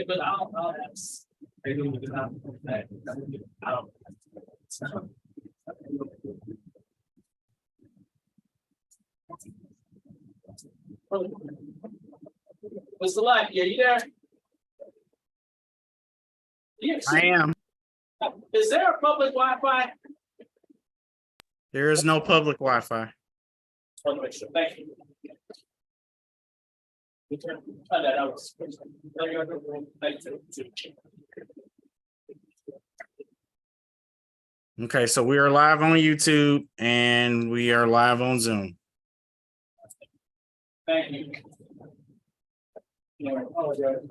But I'll ask. I don't. What's the light? Are you there? Yes. I am. Is there a public Wi-Fi? There is no public Wi-Fi. Thank you. Okay, so we are live on YouTube and we are live on Zoom. Thank you. I apologize.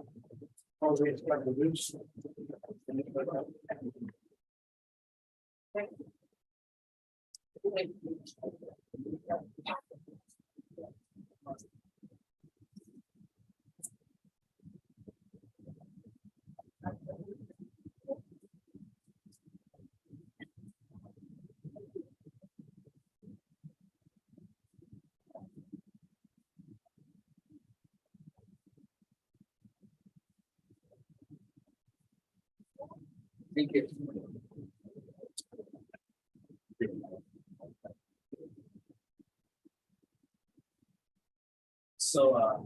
Thank you. So,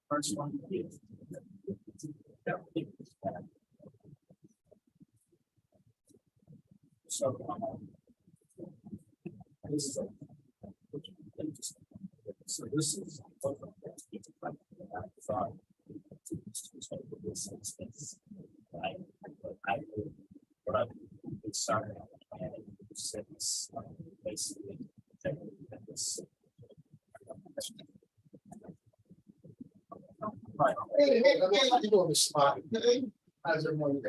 first one. So, this is started since basically this. Hey, you doing this spot? How's everyone?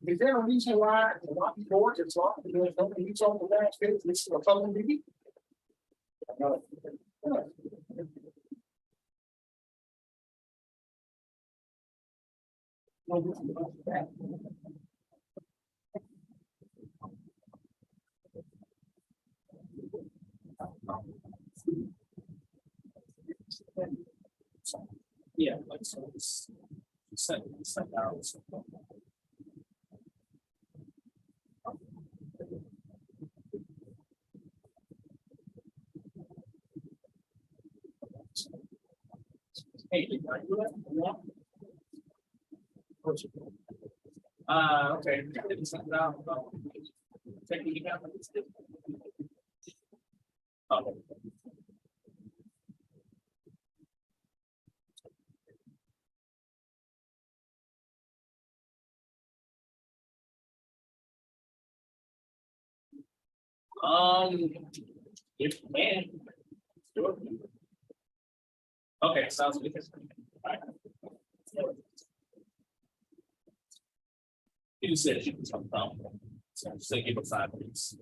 Is there a reason why the lobby doors is locked? Because nobody eats on the last day. This is a public meeting. Yeah, like so it's set out. Hey, did I do that? Okay. Taking it out. Okay. If you can. Sure. Okay, sounds good. All right. You said you can talk about, so say give it 5 minutes.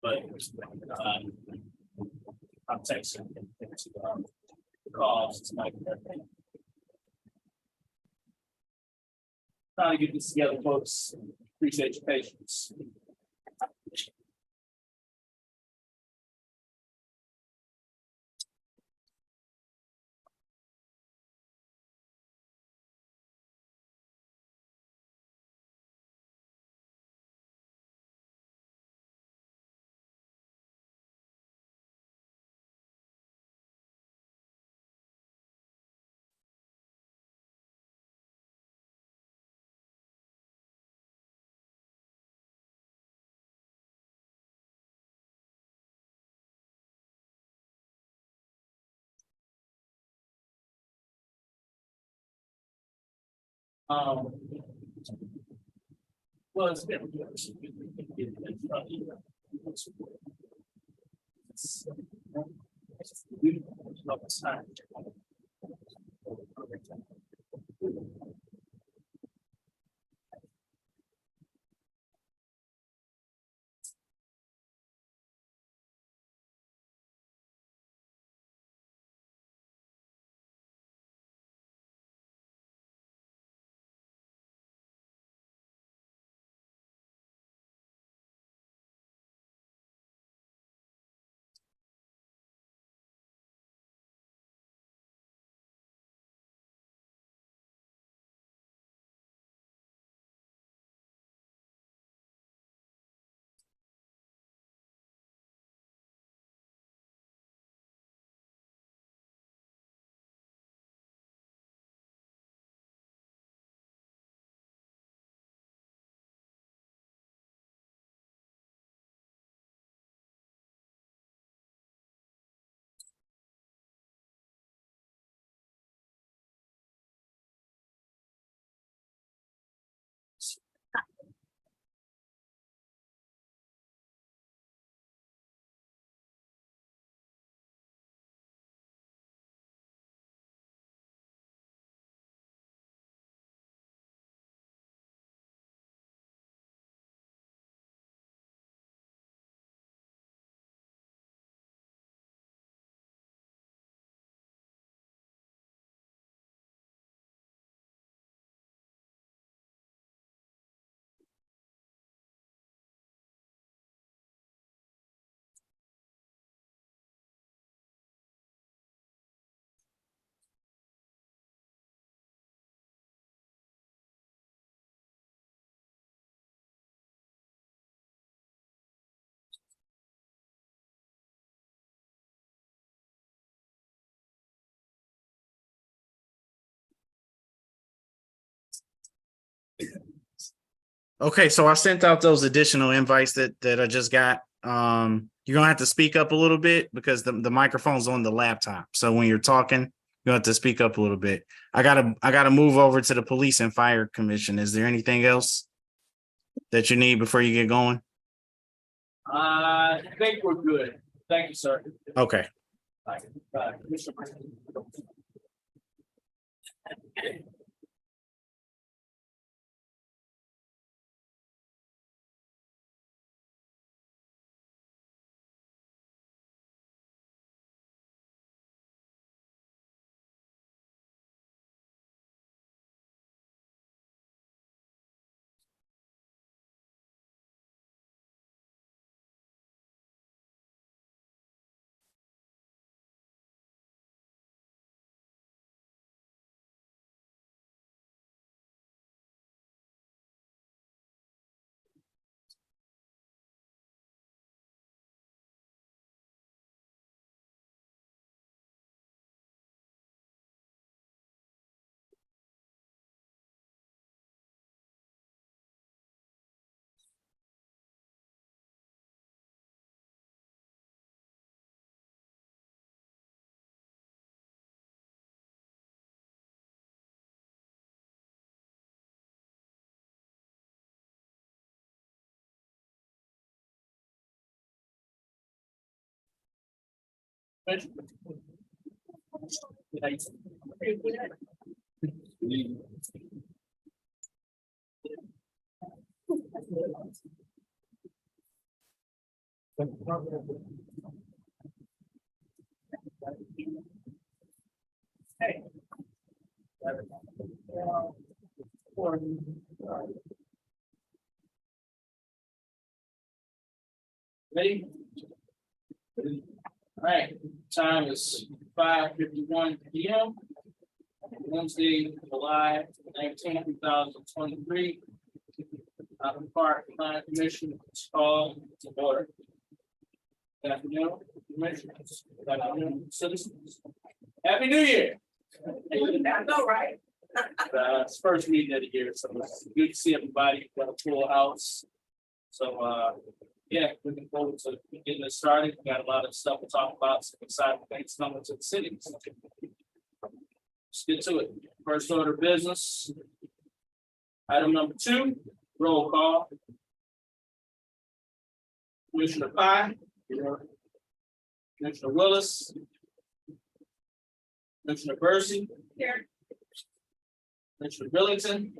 But I'm texting the calls tonight. Trying to get this together, folks. Appreciate your patience. Well, it's never good. Okay, so I sent out those additional invites that I just got. You're gonna have to speak up a little bit because the microphone's on the laptop. So when you're talking, you have to speak up a little bit. I gotta move over to the police and fire commission. Is there anything else that you need before you get going? I think we're good. Thank you, sir. Okay. Commissioner. Hey. Ready? All right, time is 5:51 p.m. Wednesday, July 19, 2023. Highland Park Planning Commission is called to order. Good afternoon, commissioners. Good afternoon, citizens. Happy New Year. I know, right? It's first meeting of the year, so it's good to see everybody. Got a full house. So, yeah, looking forward to getting this started. We got a lot of stuff to talk about, some exciting things coming to the city. Let's get to it. First order of business. Item number 2, roll call. Commissioner Pye. Commissioner Willis. Commissioner Bursey. Here. Commissioner Billington.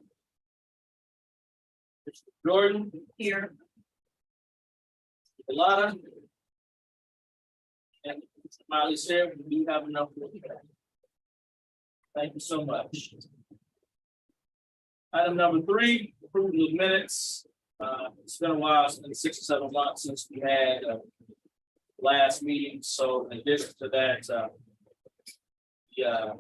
Commissioner Jordan. Here. Delata. And Miley Sarah, we do have enough. Thank you so much. Item number 3, approval of minutes. It's been a while, it's been 6 or 7 months since we had last meeting. So in addition to that, the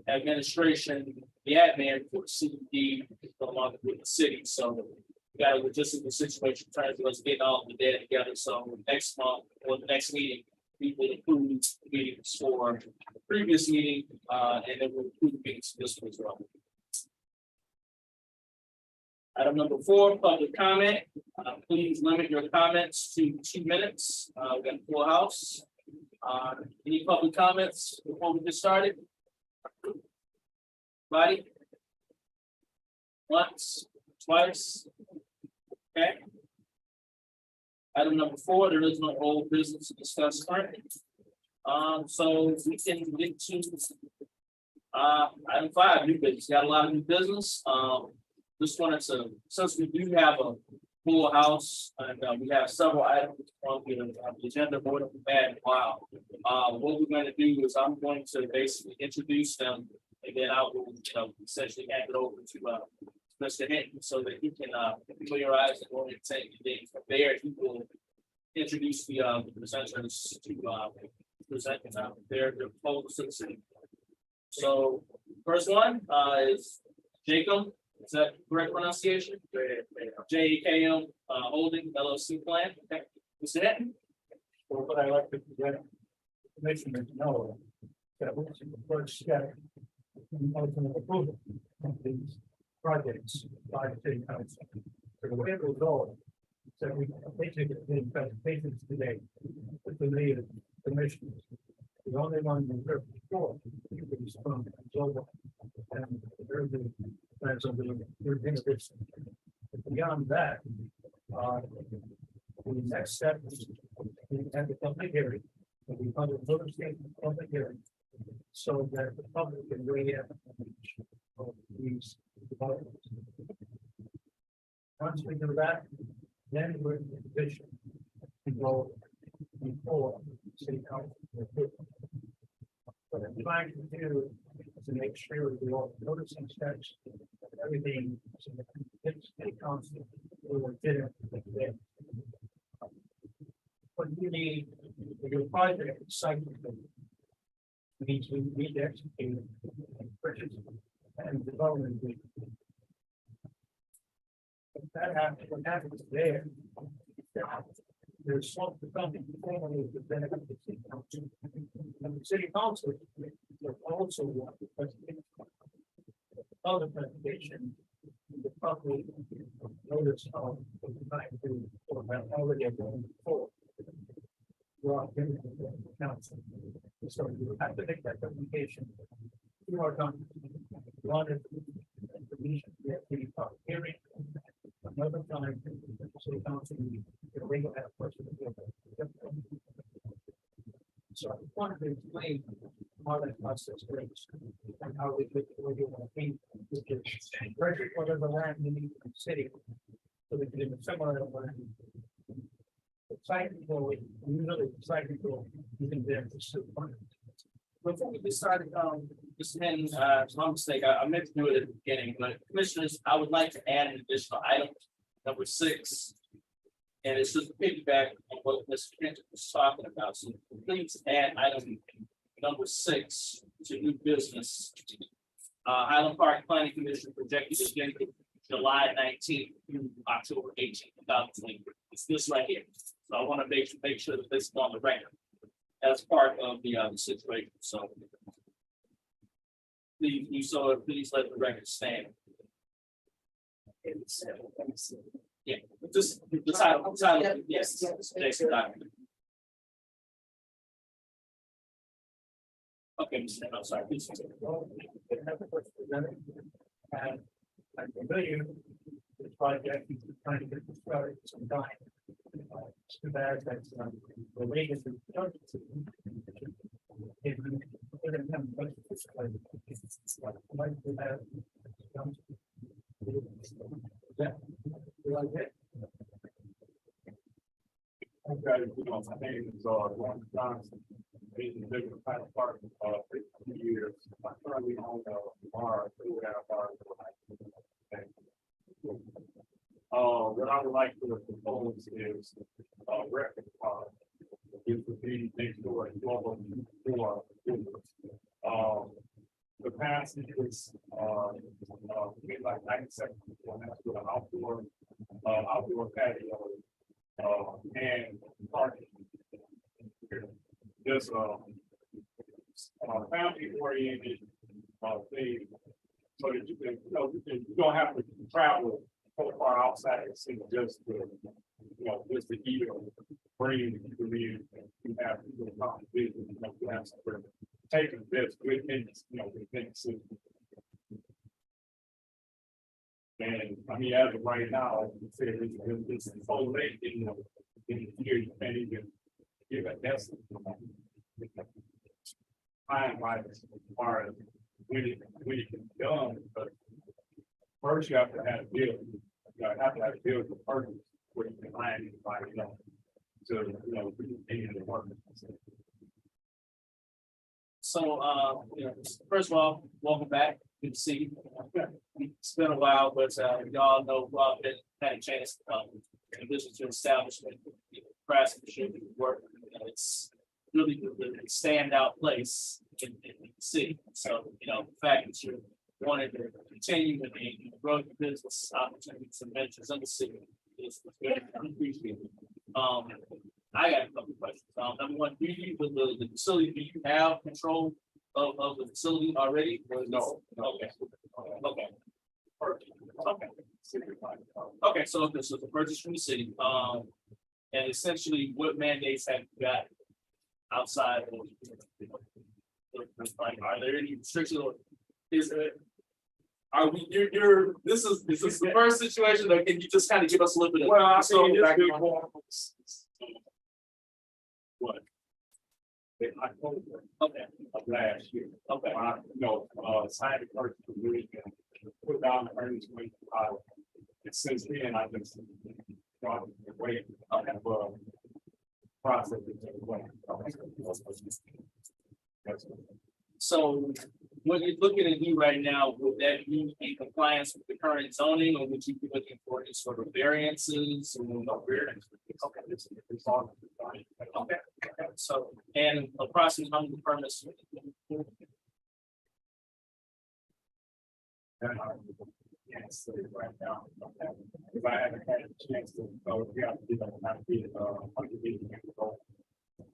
administration, the admin for CDD is no longer with the city. So we got a logistical situation trying to us getting all the data together. So next month or the next meeting, we will approve meetings for the previous meeting, and then we'll approve meetings for this one as well. Item number 4, public comment. Please limit your comments to 2 minutes. We got a full house. Any public comments before we get started? Body? Once, twice? Okay. Item number 4, there is no old business to discuss currently. So we can get to item 5, new business. Got a lot of new business. Just wanted to, since we do have a full house and we have several items on the agenda more than we've had in a while. What we're going to do is I'm going to basically introduce them, and then I will, essentially hand it over to Mr. Hinton so that he can familiarize and orientate. And then from there, he will introduce the presenters to present their proposals to the city. So first one is Jacob. Is that correct pronunciation? JKM Holding LLC plan. Okay. Mr. Hinton. Well, what I like to present commissioners know that we should first step in ultimate approval of these projects by the city council. the way it was going. So we basically did presentations today with the mayor, commissioners. The only one who heard before was from Global and the plans on the innovation. Beyond that, the next step is we have the public hearing. We have a public hearing so that the public can weigh in on these developments. Once we do that, then we're in a position to go before city council. What I'm trying to do is to make sure we all noticing steps, everything, so that the city council will get it. What you need for your project cycle means we need to execute purchase and development. If that happens, what happens there? There's something formally the benefit of the city council. And the city council will also want to present other presentation. The public notice of the time to or have already going forward. Council. So you have to make that communication. You are done. One is information, we have to public hearing. Another time, city council meeting, we will have person. So I wanted to explain how that process works and how we get where you want to be. First, whatever land you need in the city, so we can do similar land. The site control, usually the site control, you can then pursue. Before we decided, Mr. Henning, it's my mistake, I meant to do it at the beginning, but commissioners, I would like to add an additional item, number 6. And it's just a piggyback on what Mr. Kent was talking about, so please add item number 6 to new business. Highland Park Planning Commission projected agenda July 19th through October 18th, 2023. It's this right here. So I want to make sure that this is on the record as part of the situation. So please let the record stand. Yeah, just the title, yes, Jason document. Okay, I'm sorry. Please. And I'm familiar with this project, he's trying to get this started sometime. It's too bad that the league is. Yeah. Like it. Okay, my name is Ron Johnson. Been in the Highland Park for 50 years. I currently own a bar, food at a bar. What I would like to propose is record park. It would be next door and global for the capacity is like 97 people, and that's with an outdoor patio and parking. Just family oriented thing, so that you can, you don't have to travel so far outside the city just to, just to eat or bring people in. You have people come visit, you have some taking this within, within the city. And I mean, as of right now, like you said, it's so late in the year, you can't even give a estimate. Time wise, as far as when it can be done, but first you have to have a deal. You have to have a deal with the person where you can find anybody, to continue to work. So, first of all, welcome back. Good to see you. It's been a while, but y'all know Rob had a chance to visit your establishment, craftsmanship work. It's really the standout place in the city. So, the fact that you wanted to continue with the growth of business opportunities and ventures in the city is very appreciated. I got a couple of questions. Number one, do you, the facility, do you have control of the facility already? Or no. Okay. Okay. Perfect. Okay. city of Highland. Okay, so this is the purchase from the city, and essentially what mandates have you got outside of? Like, are there any restrictions or is it? Are we, this is the first situation, or can you just kind of give us a little bit of? Well, I so mean, it's been background? going. What? In October Okay, of last year. okay, Signed the first agreement, put down the earnings rate. And since then, I've been. Waiting. okay. Process. So what you're looking to do right now, would that be in compliance with the current zoning, or would you be looking for any sort of variances or no variance? Okay, It's all. okay, so, and approximately how many permits? Yes, right now. If I haven't had a chance to, we have to do that, not be,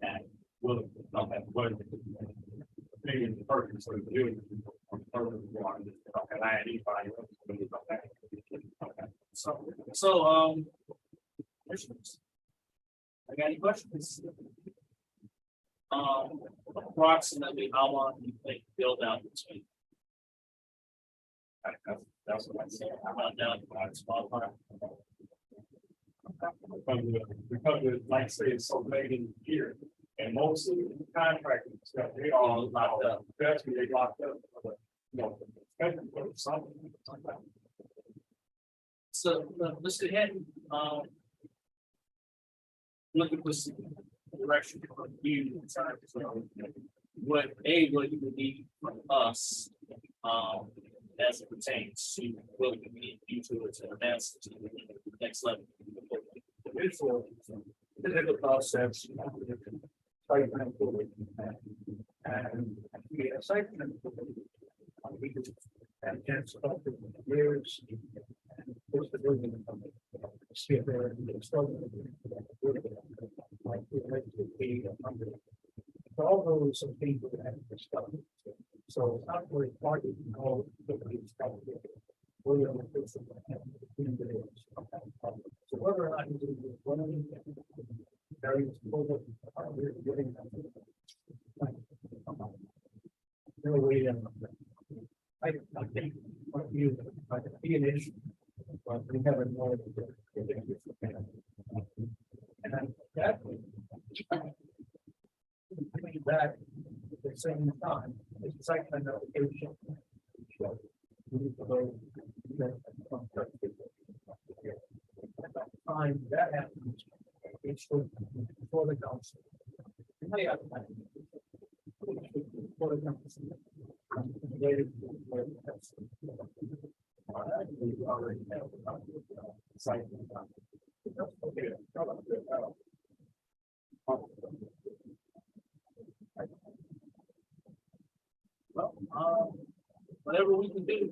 and will, but. Maybe the person, so the doing. So, questions? I got any questions? Approximately how long do you think build out between? That's what I said. About down to a small part. Because like I say, it's so late in the year, and most of the contractors, stuff, they all locked up, that's when they locked up. Something. So, Mr. Hinton, looking for some direction from you in terms of what you would need from us, as it pertains to what we need you to advance to the next level. It's a process. Site plan approval. And we have site plan approval. We do, and chance of years. And what's the building? See if they're struggling. Like, we'd like to be 100. So all those are things that have to stop. So it's not really hard to know the stuff. We're going to fix it. So whether or not you do one of them, various over, we're giving them. No way in. I think what you, like, be an issue, but we haven't wanted to. And that. That at the same time, it's site plan application. We need to go. Time that happens, it's for the council. For the council. We already have site. Well, whatever we can do,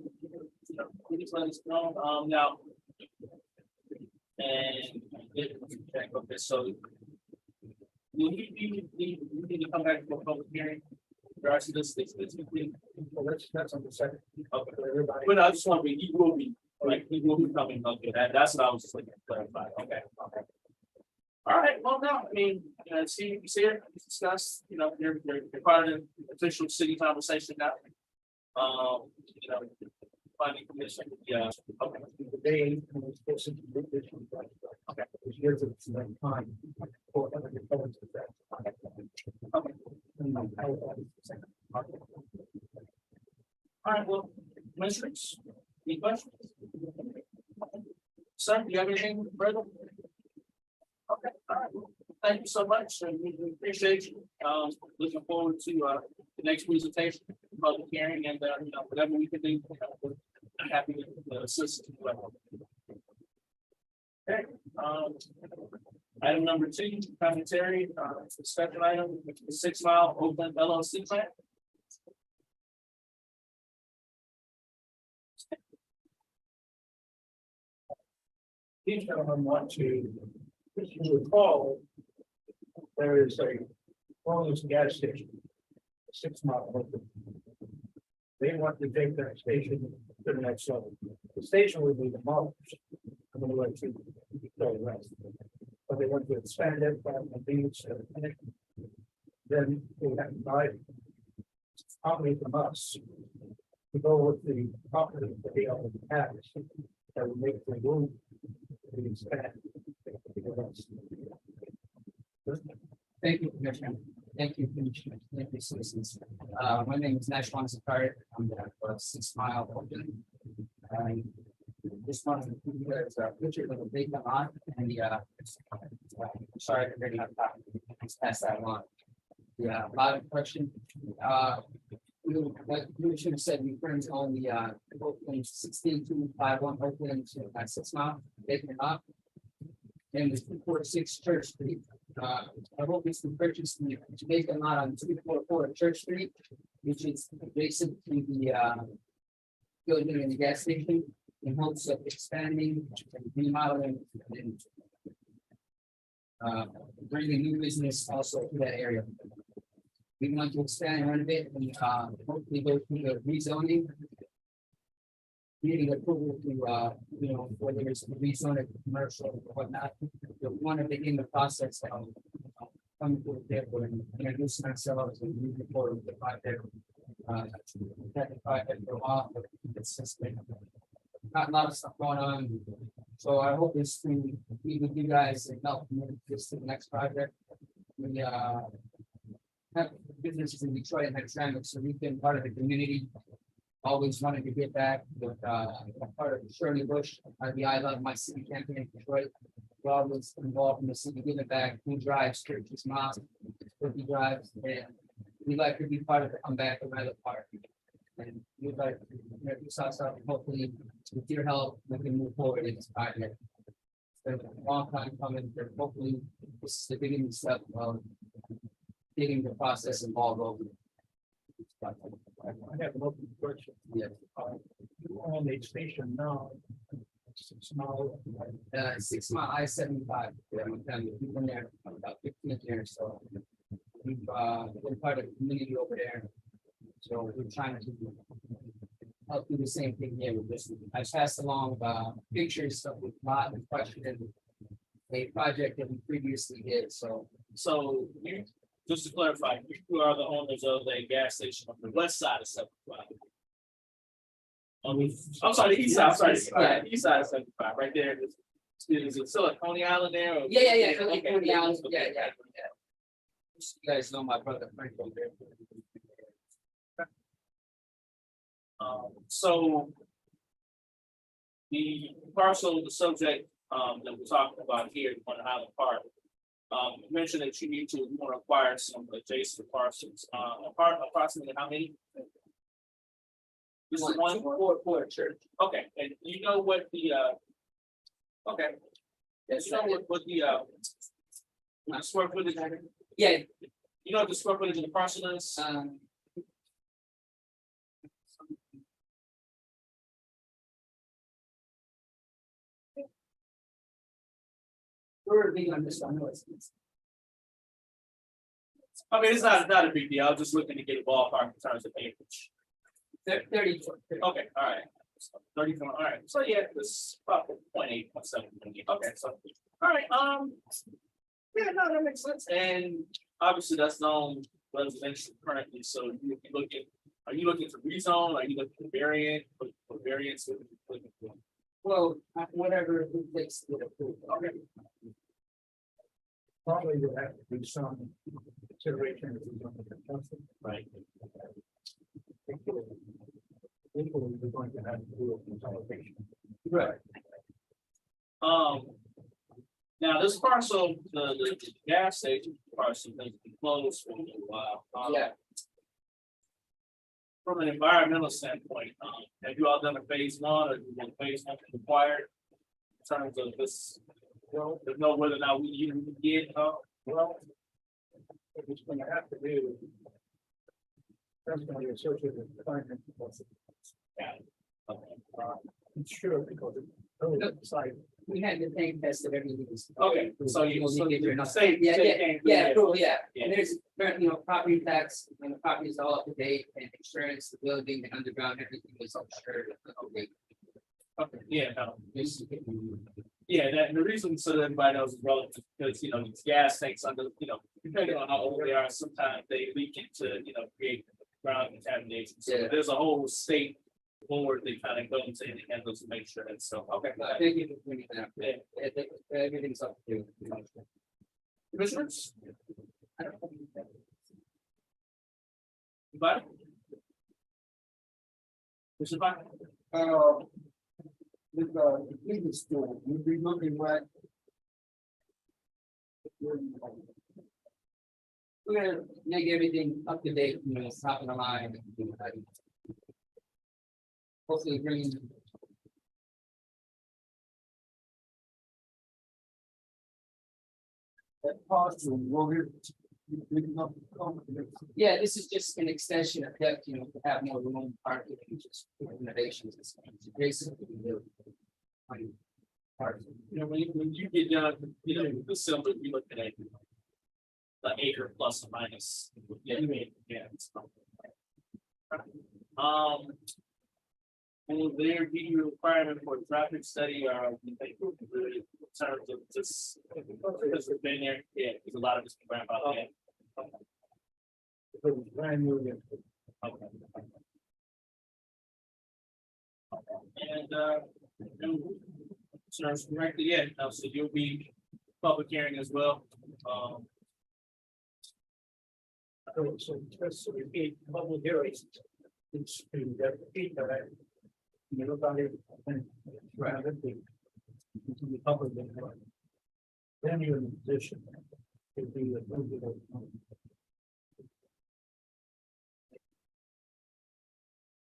please let us know, now. And, okay, so. Will you need to come back for a public hearing? Regards to this, Well, that's on the second. okay, Everybody. but I just want to be, he will be coming, okay, that's what I was just looking to clarify, okay. All right, well, now, I mean, see, here, discuss, you're part of the official city conversation now. Planning commission, yeah, okay. The day when it's supposed to be this one, okay, because here's the same time for other components of that. Okay. All right, well, commissioners, any questions? Sir, do you have anything further? Okay, all right, well, thank you so much, and we appreciate you, looking forward to, the next presentation, public hearing, and, whatever we can do, I'm happy to assist. Okay, item number 2, commentary, discussion item, 6 Mile Oakland LLC plan. These gentlemen want to, if you recall, there is a Corliss gas station, 6 mile. They want to take that station to the next level. the station would be demolished. I'm gonna let you go the rest. But they want to expand it, but the beach, then they have to buy property from us. To go with the property that they already have, that would make the room to expand. Thank you, Commissioner. Thank you, Commissioner. Thank you, citizens. My name is Nash Zakari. I'm the 6 Mile. I just wanted to give you guys a picture of the big lot and the, sorry, I didn't have time. Let's pass that along. The bottom question, like you should have said, we friends on the, Oakland 16251 Oakland at 6 Mile, vacant lot. And the 246 Church Street. I hope it's to purchase the Jamaican lot on 244 Church Street, which is adjacent to the building and the gas station, in hopes of expanding and remodeling and bringing new business also to that area. We want to expand and renovate and hopefully go through the rezoning. Needing approval to, whether it's rezone it commercial or whatnot, we want to begin the process of coming to the table and introducing ourselves and moving forward with the project. The project for a while, but it's just been not a lot of stuff going on. So I hope this to be with you guys and help move this to the next project. We have businesses in Detroit and Hamtramck, so we've been part of the community. Always wanted to get back with part of Shirley Bush, the I Love My City campaign in Detroit. We're always involved in the city, giving back, who drives, churches, mosques, who drives, and we like to be part of the comeback of another part. And we'd like to introduce ourselves, and hopefully with your help, we can move forward in this project. It's been a long time coming, but hopefully this is the beginning step of getting the process involved over. I have an open question. Yeah. You own a station now. 6 Mile. 6 Mile I-75. Yeah, we've been there about 15 years, so we've been part of the community over there. So we're trying to help do the same thing here with this. I passed along pictures of the lot and question and a project that we previously did. So you, just to clarify, you are the owners of a gas station on the west side of 75. I'm sorry, the east side, Yeah. east side of 75, right there. Is it still at Coney Island there? Or- yeah. Okay. Yeah. You guys know my brother Frank over there. So the parcel, the subject that we're talking about here on Highland Park. You mentioned that you want to acquire some adjacent parcels. Approximately how many? This is one for a church. Okay, and you know what the okay. Yes, You know what the square footage? yeah. You know what the square footage of the parcel is? We're big on this one. I mean, it's not a big deal. I'm just looking to get a ballpark in terms of acreage. 30. Okay, all right. 34, all right. So yeah, this about 0.8, 0.7. Okay, so all right. Yeah, no, that makes sense. And obviously that's known residential currently. So you look at, are you looking for rezone? Are you looking for variant? For variance? Well, whatever it takes to get approved. Okay. Probably would have to be some consideration. If we're going to discuss it. Right. Equally, we're going to have to do a consolidation. Right. Now this parcel, the gas station parcel, has been closed for a little while. Yeah. From an environmental standpoint, have you all done a phase 1 or you phase 1 required? In terms of this, to know whether or not we even get, Well, what it's going to have to do. That's going to be associated with the finance. I'm sure because it's site. We had the tank tested everything. okay, so you say, Yeah, cool, yeah. Yeah. And there's, property tax, and the property is all up to date, and insurance, the building, the underground, everything was insured. Okay. Okay, yeah, no. This- Yeah, that, the reason so that everybody knows is relative, because, these gas tanks under, depending on how old they are, sometimes they leak into, create ground contamination. So Yeah. there's a whole state board that kind of goes in and handles to make sure that's so, okay. Thank you for bringing that up. Yeah. Everything's up to you. Commissioners, I don't know. anybody? Mr. Bynum? With the previous store, we'll be looking at. We're gonna make everything up to date, top of the line. Hopefully bring. That cost, yeah, this is just an extension of that, to have more room, parking, and just innovations and stuff. It's basically, part. When you get down, with the silver, we look at it. The acre plus or minus. Yeah. It's not- Will there be a requirement for a traffic study or you think really in terms of just because we've been there, yeah, there's a lot of us can grab out there. Brand new. Okay. And serves correctly, yeah, so you'll be public hearing as well. So just to repeat, public hearings. It's to repeat that. You look on it. Rather than. To the public. Then you're in a position. To be the.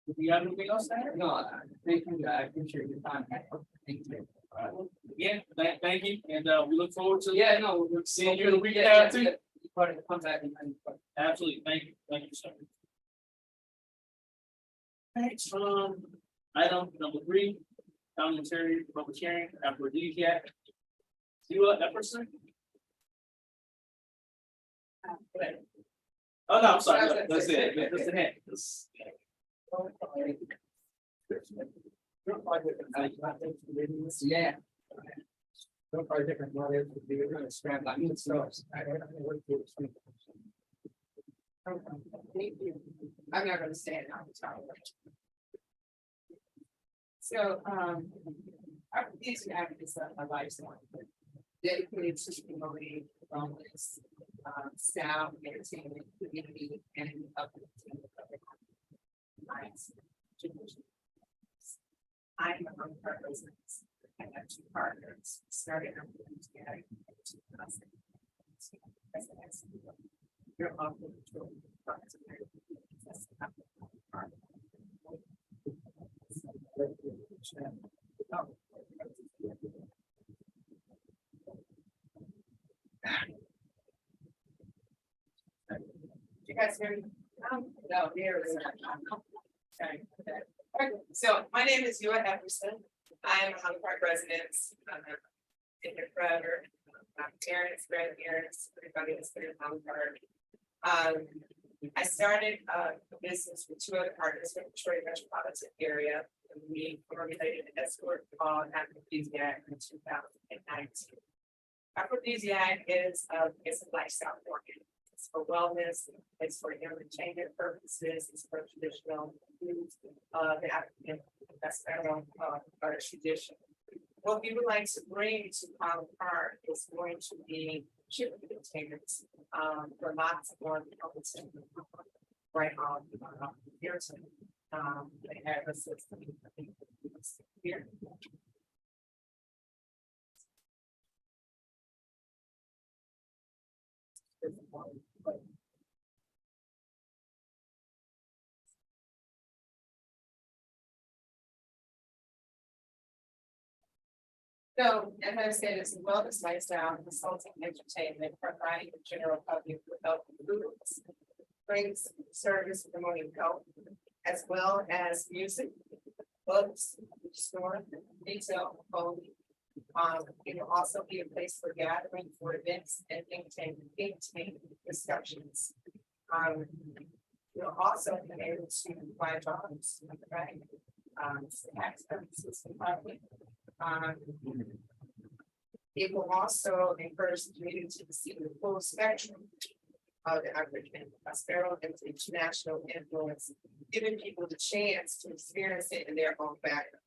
Do you have anything else to add? No, thank you, I appreciate your time. Thank you. Yeah, thank you, and we look forward to. Yeah, no, we're Seeing you in a week after. Come back and. Absolutely, thank you, sir. Thanks, item number 3, commentary, public hearing, aphrodisiac. You, Epperson? Oh, no, I'm sorry, that's it, that's the hand. Yeah. Don't buy different models, we're gonna scrap like new stores. I'm not gonna stand on the tower. So, these activities are my life's one. Dedicated to promoting wellness, staff, entertainment, community, and uplifting of the lives. I am among our residents. I have 2 partners, started our together. You're often told. You guys hear me? No, there is. Sorry. Okay. So my name is Ewa Epperson. I am a Highland Park resident. In here forever. Parents, grandparents, everybody that's been in Highland Park. I started a business with 2 other partners in the Detroit metropolitan area. And we formulated an escort called Aphrodisiac in 2019. Aphrodisiac is a lifestyle organ. It's for wellness, it's for entertainment purposes, it's for traditional foods, the African, that's our tradition. What we would like to bring to Highland Park is going to be shipping containers, for lots of more right on, here. They have a system here. So, as I said, it's a wellness lifestyle, consulting, entertainment, providing the general public with health and foods. Brings service promoting health, as well as music, books, store, retail, phone. It will also be a place for gathering for events and entertainment discussions. You'll also be able to buy jobs, right? tax services department. It will also encourage the community to see the full spectrum of the African prosperity and international influence, giving people the chance to experience it in their own background.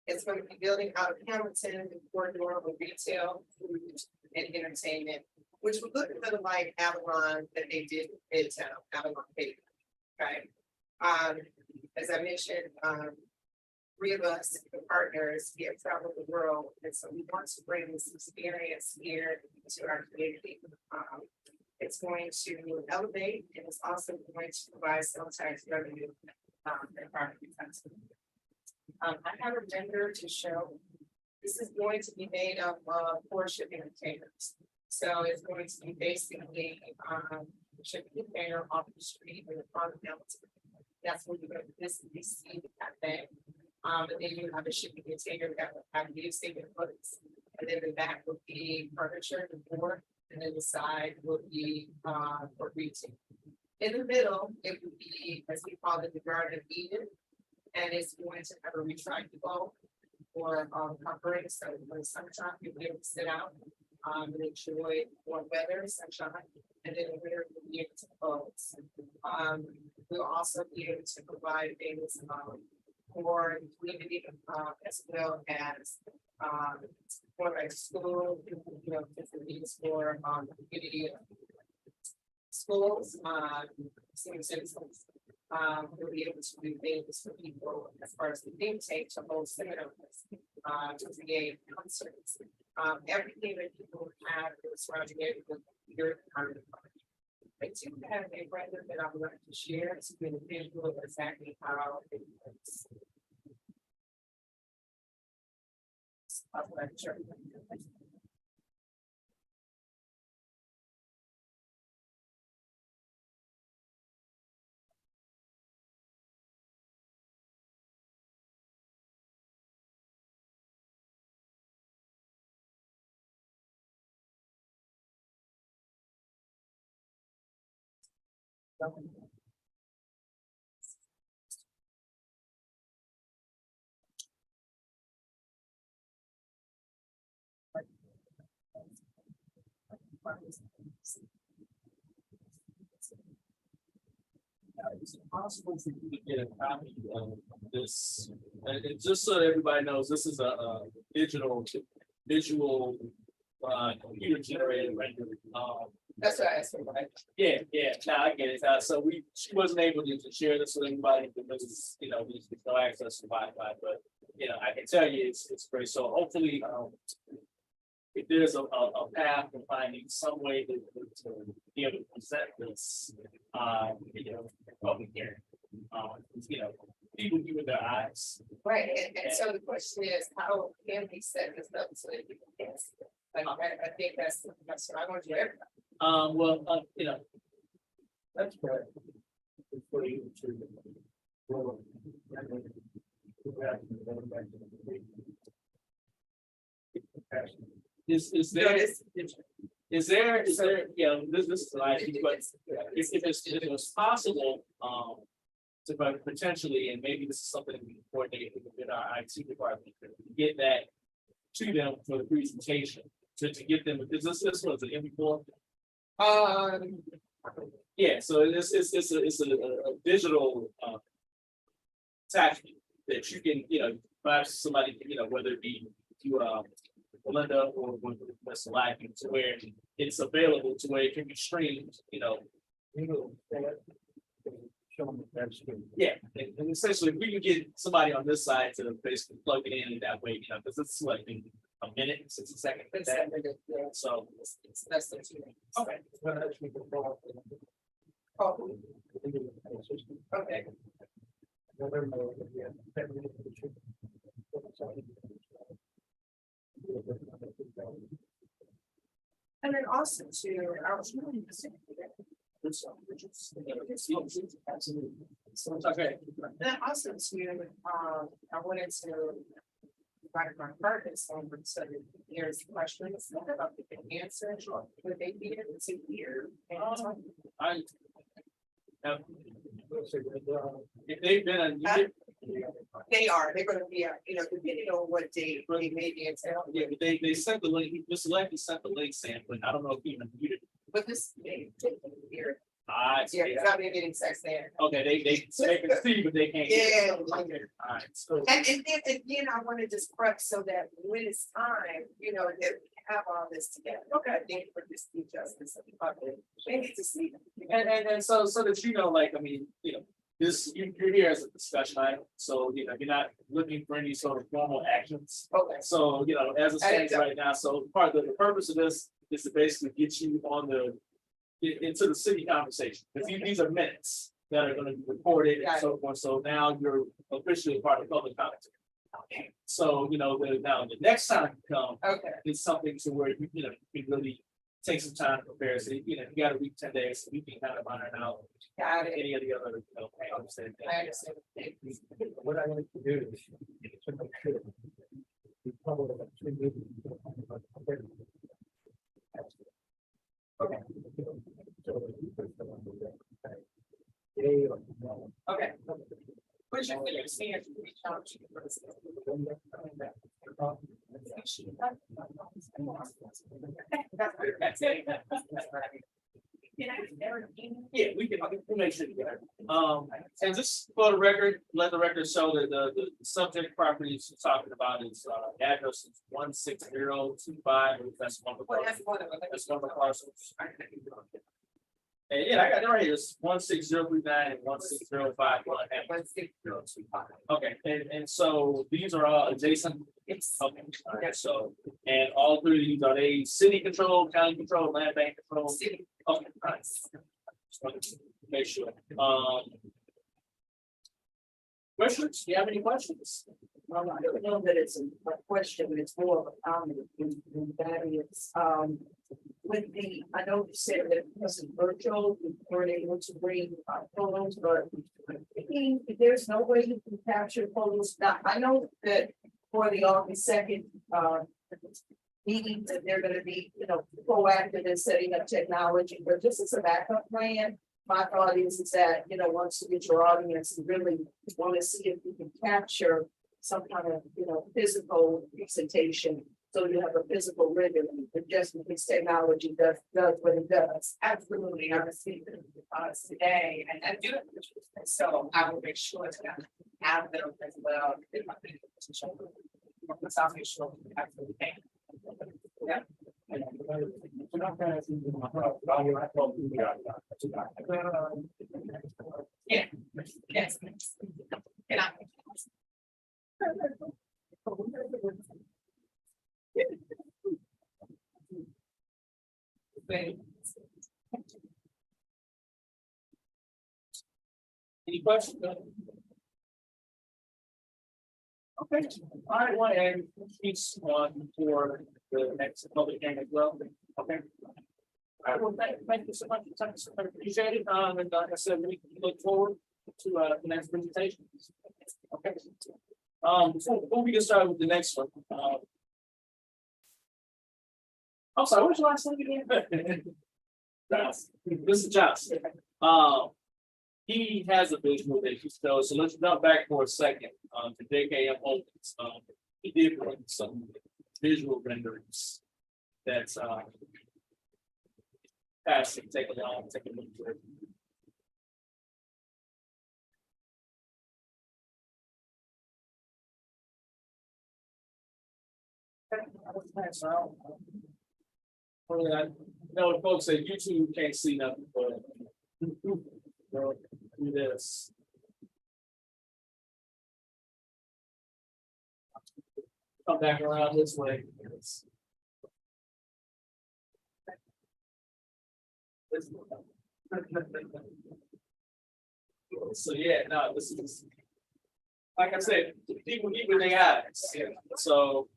It's going to be building out of Hamilton, the corridor with retail, food, and entertainment, which would look a little like Avalon that they did in Midtown, Avalon Bay. Right. As I mentioned, three of us, the partners, we have traveled the world, and so we want to bring this experience here to our community. It's going to elevate, and it's also going to provide sales tax revenue and property tax. I have a vendor to show. This is going to be made up of 4 shipping containers. So it's going to be basically shipping container off the street in the front of Hamilton. That's what you're going to physically see that thing. But then you have a shipping container that will have new statement footage. And then the back would be furniture and board, and then the side would be for retail. In the middle, it would be, as we call it, the Garden of Eden. And it's going to have a retractable or covering, so when the summertime, you'll be able to sit out and enjoy warm weather, sunshine, and then the winter will be able to close. We'll also be able to provide things for the community as well as for like school, different needs for community schools, senior citizens. We'll be able to do things for people as far as the thing take to hold seminars, to create concerts. Everything that people have is surrounding it with your kind of. I do have a brother that I would like to share to be an visual of exactly how it works. I'll let you show you. Is it possible for you to get a copy of this? And just so that everybody knows, this is a digital, visual, computer generated rendering. That's what I asked for, right? Yeah, now I get it. So she wasn't able to share this with anybody because, there's no access to Wi-Fi, but, I can tell you it's great. So hopefully, if there's a path to finding some way to be able to present this, public hearing, people with their eyes. Right, and so the question is, how can we set this up so that people can see it? Like, I think that's what I want to do. Everybody. That's correct. For you to. Is there, this is like, but if it's possible, to potentially, and maybe this is something we can coordinate with our IT department, get that to them for the presentation, to get them, is this was an MP4? Yeah, so it's a digital attachment that you can, buy somebody, whether it be you Linda or Mr. Lacking, to where it's available to where it can be streamed, Yeah, and essentially, if we can get somebody on this side to basically plug it in that way, because it's like a minute, 60 seconds. So It's less than 2 minutes. okay. Oh, okay. And then also too, I was really Okay. then also too, I wanted to invite my partners over so that there's questions that they can answer, would they be able to hear? I have. If they've been, they're gonna be, depending on what day they may be in town. Yeah, but they sent the link, Mr. Lefty sent the link saying, but I don't know if he even viewed it. But this, here, I yeah, because I've been getting text there. Okay, they can see, but they can't. Yeah. Alright, so. And then again, I want to just prep so that when it's time, that we have all this together. Okay. Thank you for this justice of the public. They need to see. And so that like, I mean, this, you're here as a discussion item, so, you're not looking for any sort of formal actions. Okay. So, as it stands right now, so part of the purpose of this is to basically get you on into the city conversation. Because these are minutes that are gonna be recorded and so forth, so now you're officially part of public comment. So, now the next time you come, Okay. it's something to where you can really take some time to prepare. So, you got a week, 10 days, so we can kind of iron out Got it. any of the other, I understand. I understand. What I like to do is to make sure. We probably have 3 meetings. Okay. Okay. Which you can see if you reach out to the president. That's it. Yeah, we'll make sure to get it. And just for the record, let the record show that the subject properties you're talking about is, address is 16025, that's one of the. Well, that's one of them. That's one of the parcels. And yeah, I got it right here, it's 16039 and 16051. 16025. Okay, and so these are all adjacent. Yes. Okay, all right, so, and all three of these, are they city control, county control, land bank control? City. Okay, all right. Just wanted to make sure. Questions? Do you have any questions? Well, I don't know that it's a question, but it's more of a comment, and that is, with I know you said that it wasn't virtual, we weren't able to bring photos, but I mean, if there's no way you can capture photos, now, I know that for the August 2nd, meeting, that they're gonna be, proactive in setting up technology, but just as a backup plan, my thought is that, once you get your audience, you really want to see if you can capture some kind of, physical presentation. So you have a physical rhythm, and just because technology does what it does. Absolutely, I received it today, and I do. So I will make sure to have them as well. I'll make sure we absolutely can. Yeah. Yeah. Yes. And I. Any questions? Okay, I want to add piece on for the next public hearing as well. Okay. I will thank you so much. I appreciate it. And like I said, we look forward to the next presentation. Okay. Before we get started with the next one, I'm sorry, what's your last name again? Johnson. Mr. Johnson. He has a visual that he shows, so let's jump back for a second to JKM Holdings. He did bring some visual renderings that's passing. Take a look at it. I know folks at YouTube can't see nothing, but do this. Come back around this way. So yeah, no, this is like I said, people keep what they have. So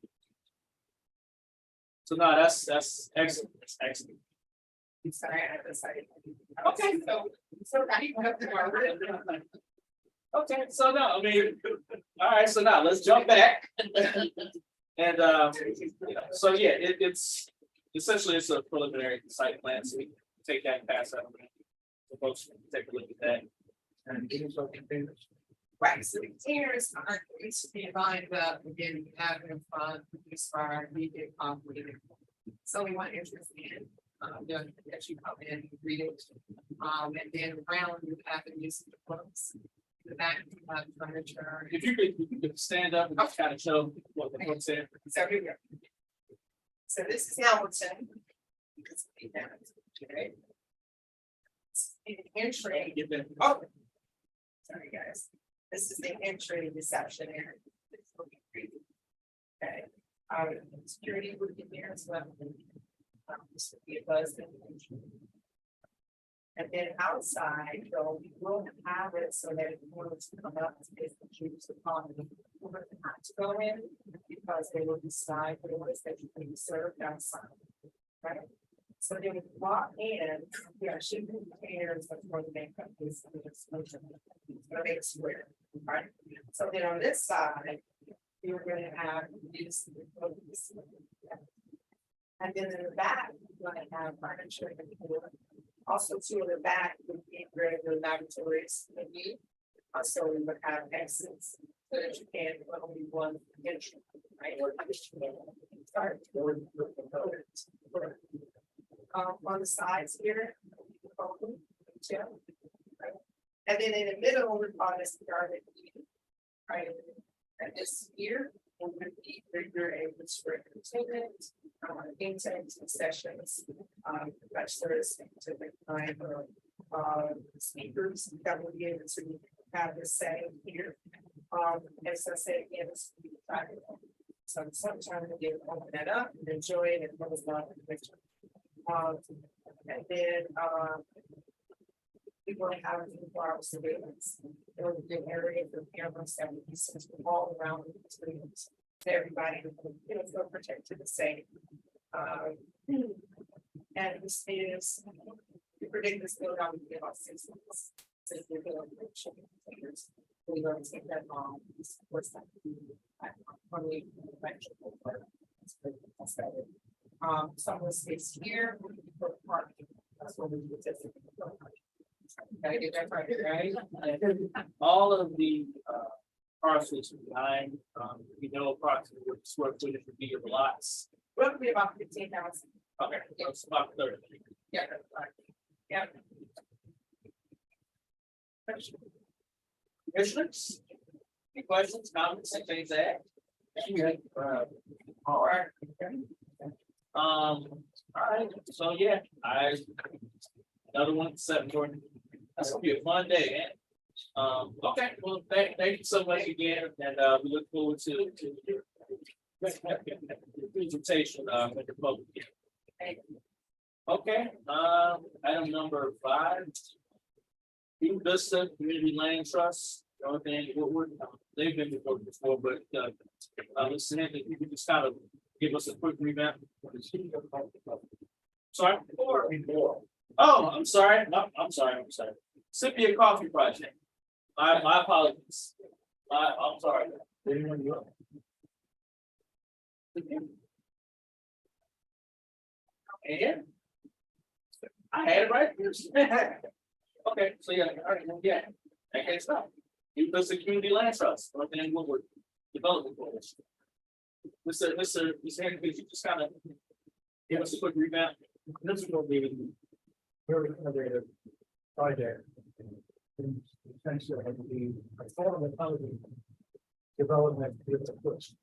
no, that's excellent. That's excellent. Sorry, I have to say. Okay, so now you have to go. Okay, so no, I mean, all right, so now let's jump back. And so yeah, it's essentially it's a preliminary site plan, so we can take that and pass that. So folks can take a look at that. And give us our containers. Right, so the containers are going to be lined up, again, having fun, produce fire, we get complicated. So we want interest in, that you come in and read it. And then around you have the use of the books. The back, furniture. If you could stand up and just kind of show what the book said. So here we go. So this is Hamilton. Okay. The entry. Get that. Oh. Sorry, guys. This is the entry reception area. Okay. Security would be there as well. This would be a buzz. And then outside, so we will have it so that if you want to come up, it's the choose upon the not to go in, because they will decide for the ones that you can be served outside. Right? So then when you walk in, there should be containers before the makeup is make square, right? So then on this side, you're gonna have this. And then in the back, you're gonna have furniture and also to the back would be regular laboratories maybe. Also, we would have exits so that you can only one entry, right? Start. On the sides here. And then in the middle, we're on this garden. Right, and this here, we're going to be regular able to entertainment, intake sessions, lectures, to the kind of speakers that will be able to have the same here. As I said, again, it's private. So sometimes we get open that up and enjoy it and close down the picture. And then we will have 24-hour surveillance. There will be an area for cameras that will be sent all around the experience. So everybody, feel protected the same. And this is, we predict this build out will be about 6 months. So we're going to take that long. Of course, that would be probably some of the space here would be for parking. That's what we do. Gotta get that right? All of the parcels behind, we know approximately what the square footage would be of the lots. Will be about 15,000. Okay, so it's about 30. Yeah, that's right. Yeah. Commissioners? Any questions, comments, things to add? All right. All right, so yeah, another one, 7 Jordan. That's gonna be a fun day, man. Okay, well, thank you so much again, and we look forward to the presentation with the public. Okay, item number 5. New Vista Community Land Trust, the only thing, they've been before, but let's see if you can just kind of give us a quick revamp. Sorry? Oh, I'm sorry. No, I'm sorry. Scipia Coffee Project. My apologies. I'm sorry. And I had it right. Okay, so yeah, all right, well, yeah. Okay, stop. You put the community land trust, or then Woodward Development Coalition. Mr. Henry, could you just kind of give us a quick revamp? This is what we very innovative project. Essentially, the affordable housing development is a push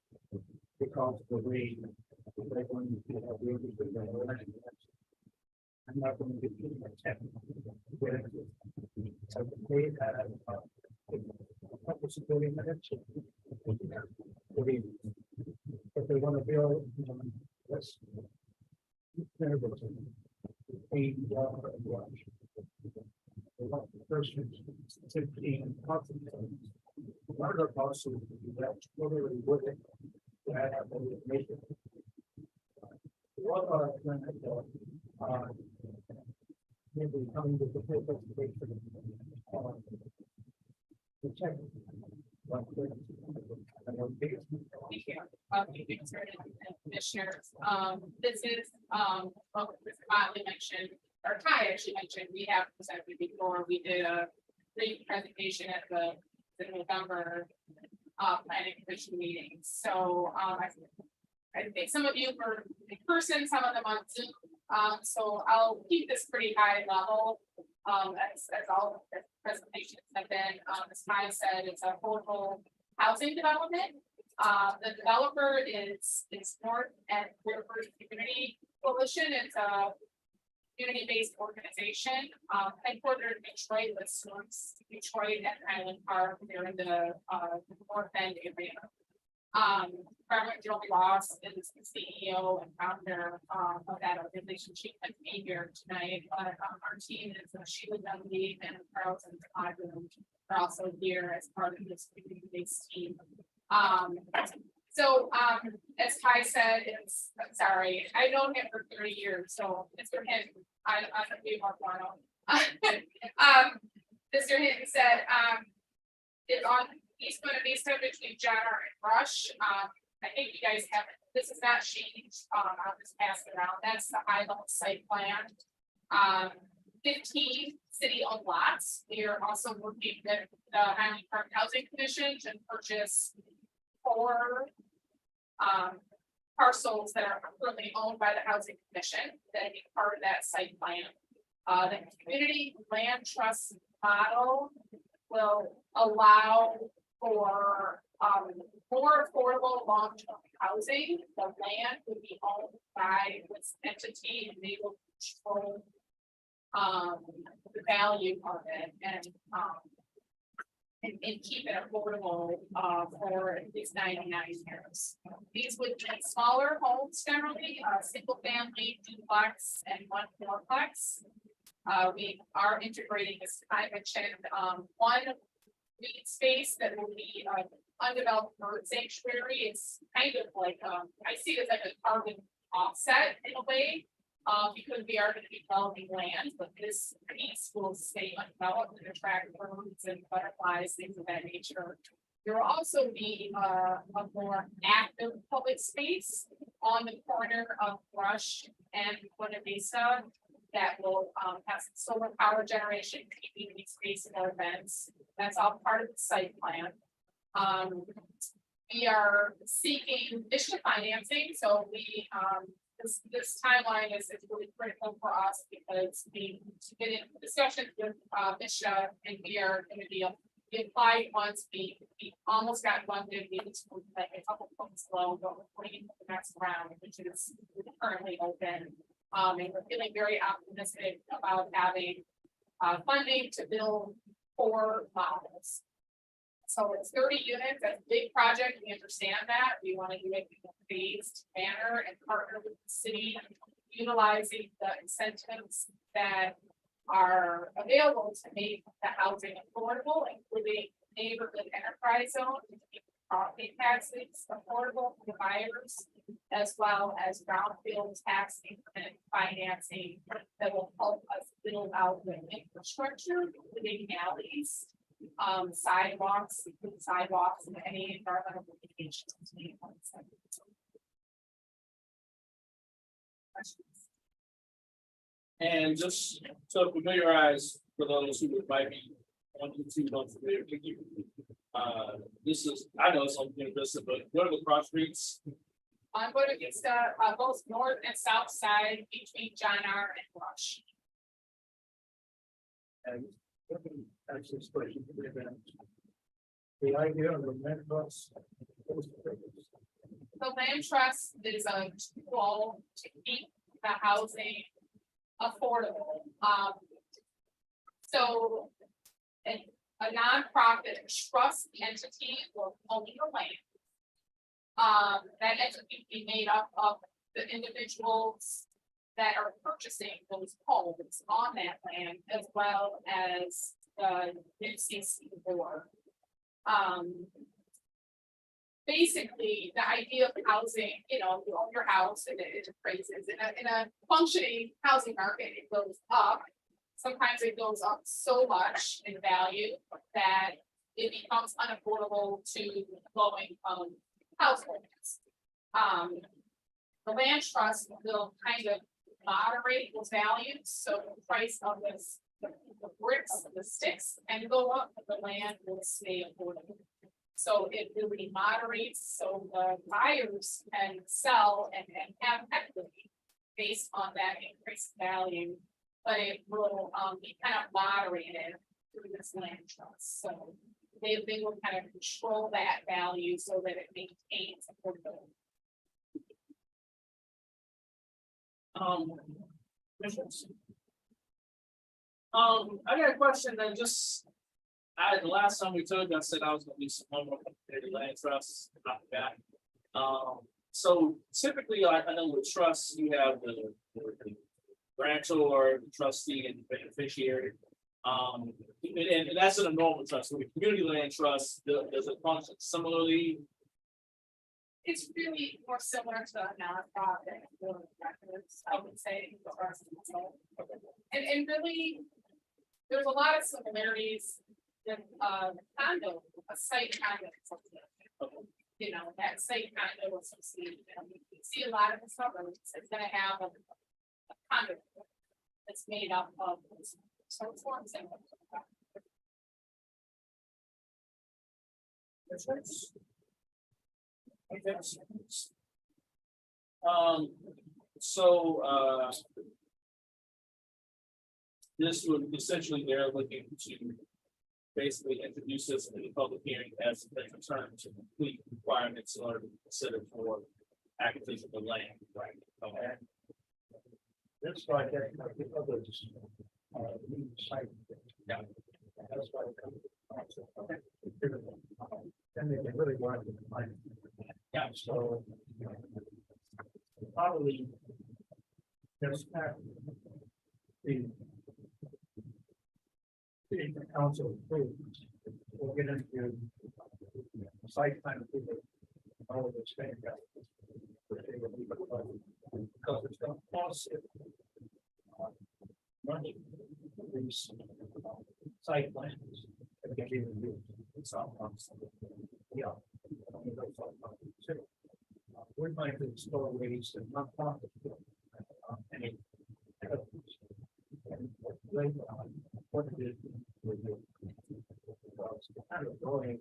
because of the way they're going to have really. I'm not going to get too much technical. So they had a couple supporting minutes. If they want to build, this. First, 15. One of the policies that totally wouldn't. Maybe coming to the paper. Check. Commissioners, this is, what Mr. Wiley mentioned, or Ty actually mentioned, we have presented before, we did a brief presentation at the the November planning commission meetings. So, I think some of you were in person, some of them on Zoom. So I'll keep this pretty high level. As all the presentations have been, as Kai said, it's a affordable housing development. The developer is North and River Community Coalition. It's a community-based organization, headquartered in Detroit, with stores Detroit and Highland Park. They're in the North End area. Reverend Joe Ross is the CEO and founder of that organization. She can be here tonight, but our team is Sheila Dudley and Carlton Codron are also here as part of this community-based team. As Ty said, I'm sorry, I know him for 30 years, so Mr. Hinton, I'm gonna be more formal. Mr. Hinton said, he's going to be subject between Jenner and Rush. I think you guys have, this is not changed, I'll just pass it around, that's the high level site plan. 15 city-owned lots. We are also working with the Highland Park Housing Commission to purchase 4 parcels that are currently owned by the Housing Commission that be part of that site plan. The community land trust model will allow for more affordable long-term housing. The land would be owned by this entity and they will control the value of it and keep it affordable for at least 99 years. These would be smaller homes generally, single family, duplex, and 1 fourplex. We are integrating, as I mentioned, 1 green space that will be undeveloped bird sanctuary. It's kind of like I see it as like a carbon offset in a way, because we are going to be developing land, but this piece will stay undeveloped and attract birds and butterflies, things of that nature. There will also be a more active public space on the corner of Rush and Buena Vista that will have some solar power generation, community space and events. That's all part of the site plan. We are seeking additional financing, so we this timeline is really critical for us because we get in discussions with Misha, and we are going to be we applied once, we almost got funded, we just like a couple points low, but we're waiting for the next round, which is currently open. And we're feeling very optimistic about having funding to build 4 models. So it's 30 units, that's a big project, we understand that, we want to do it in a phased manner and partner with the city, utilizing the incentives that are available to make the housing affordable, including neighborhood enterprise zone, to keep property taxes affordable for the buyers, as well as brownfield tax increment financing that will help us build out the infrastructure, including alleys, sidewalks, and any environmental implications. Questions? And just to familiarize for those who might be on YouTube unfamiliar, this is, I know it's on University, but what are the cross streets? On Buena Vista, both north and south side between John R. and Rush. And actually, especially for the event. The idea of the land trust. The land trust is a tool to keep the housing affordable. So a nonprofit trust entity will own the land. That entity be made up of the individuals that are purchasing those homes on that land, as well as the NCC board. Basically, the idea of housing, you own your house and it appraises in a functioning housing market, it goes up. Sometimes it goes up so much in value that it becomes unaffordable to low-income households. The land trust will kind of moderate those values, so the price of this the bricks, the sticks, and go up, but the land will stay affordable. So it really moderates, so the buyers can sell and have equity based on that increased value. But it will be kind of moderated through this land trust, so they will kind of control that value so that it maintains affordability. Commissioners? I got a question that just, the last time we told you, I said I was gonna be some homework on the land trusts about that. So typically, I know with trusts, you have the grantor, the trustee, and the beneficiary. And that's in a normal trust. With a community land trust, does it function similarly? It's really more similar to a nonprofit, I would say. And really, there's a lot of similarities with condo, a site condo. You know, that site condo association, you see a lot of the suburbs, it's gonna have a condo that's made up of some forms and. This would essentially, they're looking to basically introduce this in the public hearing as a return to complete requirements in order to consider for acquisition of land, right? Okay. This project, like the others, need site. Yeah. That's why. Okay. And they really wanted to find. Yeah. So. Probably. There's not. The council approved. We'll get into. Site plan approval. All of this thing. Because it's gonna cost it. Money. These site plans. Yeah. We're going to store waste and not profit. Any. What it is. Kind of going.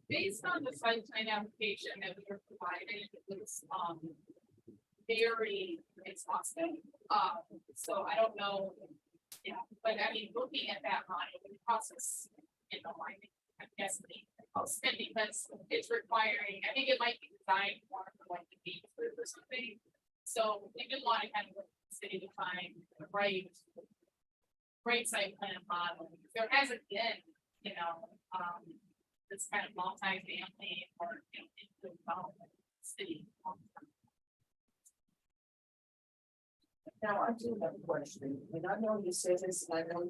Based on the site plan application that we were provided, it was very exhaustive. So I don't know. Yeah, but I mean, looking at that line, the process, you know, I'm guessing because it's requiring, I think it might be designed more for like the beach group or something. So we did want to kind of look at the city to find the right site plan model. There hasn't been, you know, this kind of multi-family or, you know, development city. Now, I do have a question, and I know you said this, and I know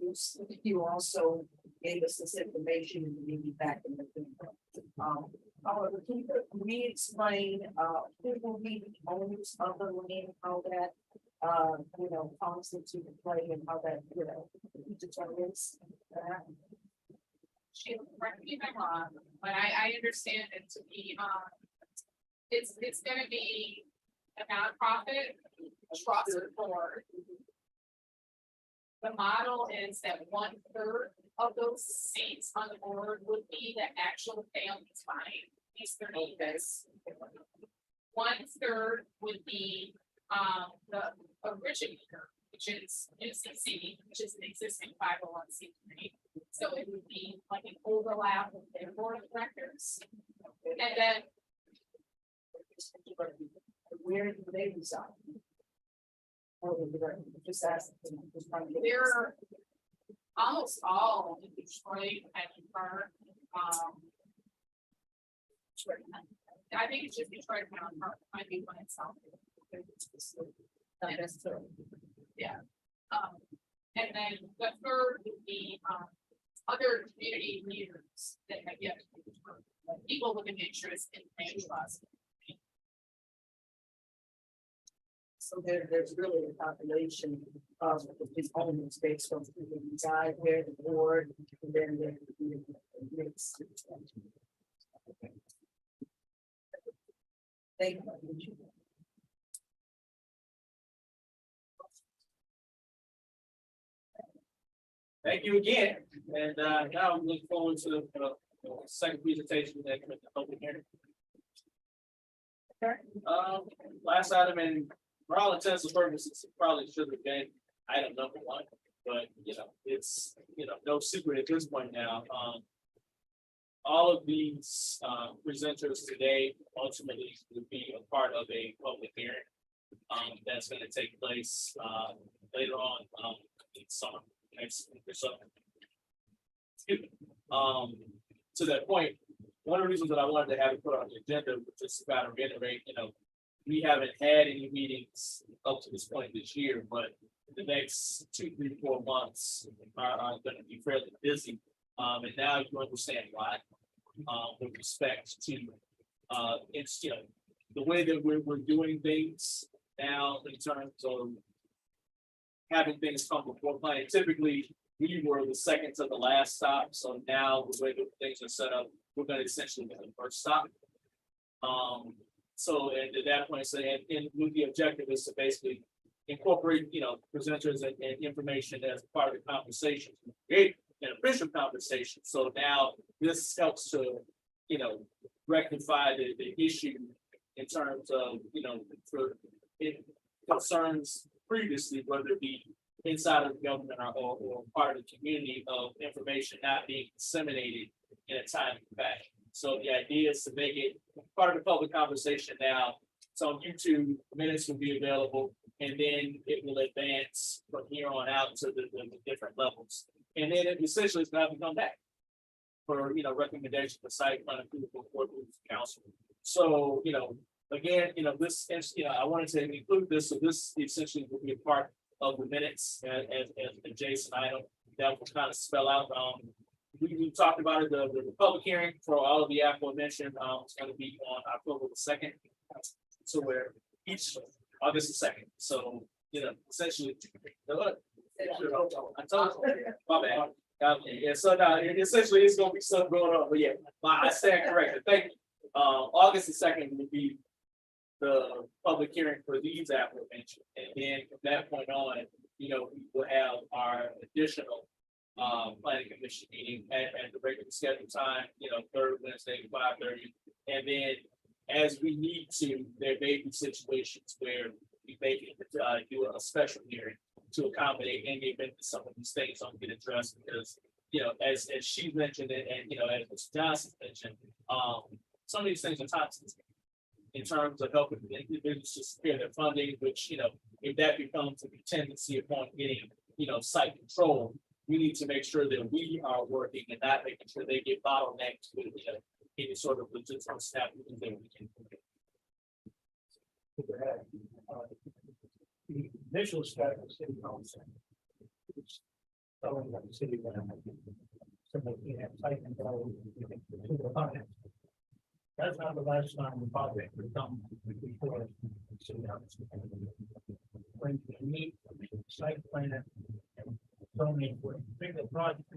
you also gave us this information maybe back in the. However, can you re-explain, who will be the owners of the land, how that, you know, comes into the play and how that, you know, determines that? She, correct me if I'm wrong, but I understand it to be, it's gonna be a nonprofit trust board. The model is that 1/3 of those seats on the board would be the actual family's buying these 30 units. 1/3 would be the originator, which is UCC, which is an existing 501c3. So it would be like an overlap of their board of directors. And then Where do they reside? Just ask. they're almost all in Detroit and Burn. I think it's just Detroit and Burn, might be one itself. Yeah. And then the third would be other community leaders that have yet to be determined. People with an interest in land trust. So there's really a population of these owners based on who they reside, where the board, and then the mix. Thank you. Thank you again, and now we look forward to the second presentation that the public hearing. Last item, and for all intents and purposes, it probably should have been item number one, but it's no secret at this point now. All of these presenters today ultimately will be a part of a public hearing that's going to take place later on in summer, next week or so. Excuse me. To that point, one of the reasons that I wanted to have it put on the agenda was just to kind of reiterate, we haven't had any meetings up to this point this year, but the next 2, 3, 4 months are going to be fairly busy. And now you understand why, with respect to it's the way that we're doing things now in terms of having things come before planning. Typically, we were the second to the last stop, so now the way that things are set up, we're going to essentially be the first stop. So at that point, and with the objective is to basically incorporate, presenters and information as part of the conversation, create an official conversation. So now this helps to, rectify the issue in terms of, for it concerns previously, whether it be inside of the government or part of the community, of information not being disseminated in a timely fashion. So the idea is to make it part of the public conversation now. So on YouTube, minutes will be available, and then it will advance from here on out to the different levels. And then it essentially is going to come back for, recommendation for site plan approval for council. So, again, this, I wanted to include this. So this essentially will be a part of the minutes as Jason item that will kind of spell out. We talked about it, the public hearing for all of the aforementioned, it's going to be on October the 2nd. So where each August the 2nd. So, essentially, I told you, my bad. Yeah, so now essentially it's gonna be something going on, but yeah, I stand corrected. Thank you. August the 2nd will be the public hearing for these aforementioned, and then from that point on, we will have our additional planning commission meeting at the regular scheduled time, third Wednesday, 5:30, and then as we need to, there may be situations where we may do a special hearing to accommodate any event that some of these things don't get addressed, because as she mentioned and as Mr. Johnson mentioned, some of these things are time sensitive in terms of helping the individuals to secure their funding, which if that becomes a tendency upon getting site control, we need to make sure that we are working and not making sure they get bottlenecked with any sort of logistical snap that we can. The initial step of city council. Telling the city that somebody can't type and go to the finance. That's not the last time the project was done before city council. When we meet site plan and zoning, bring the project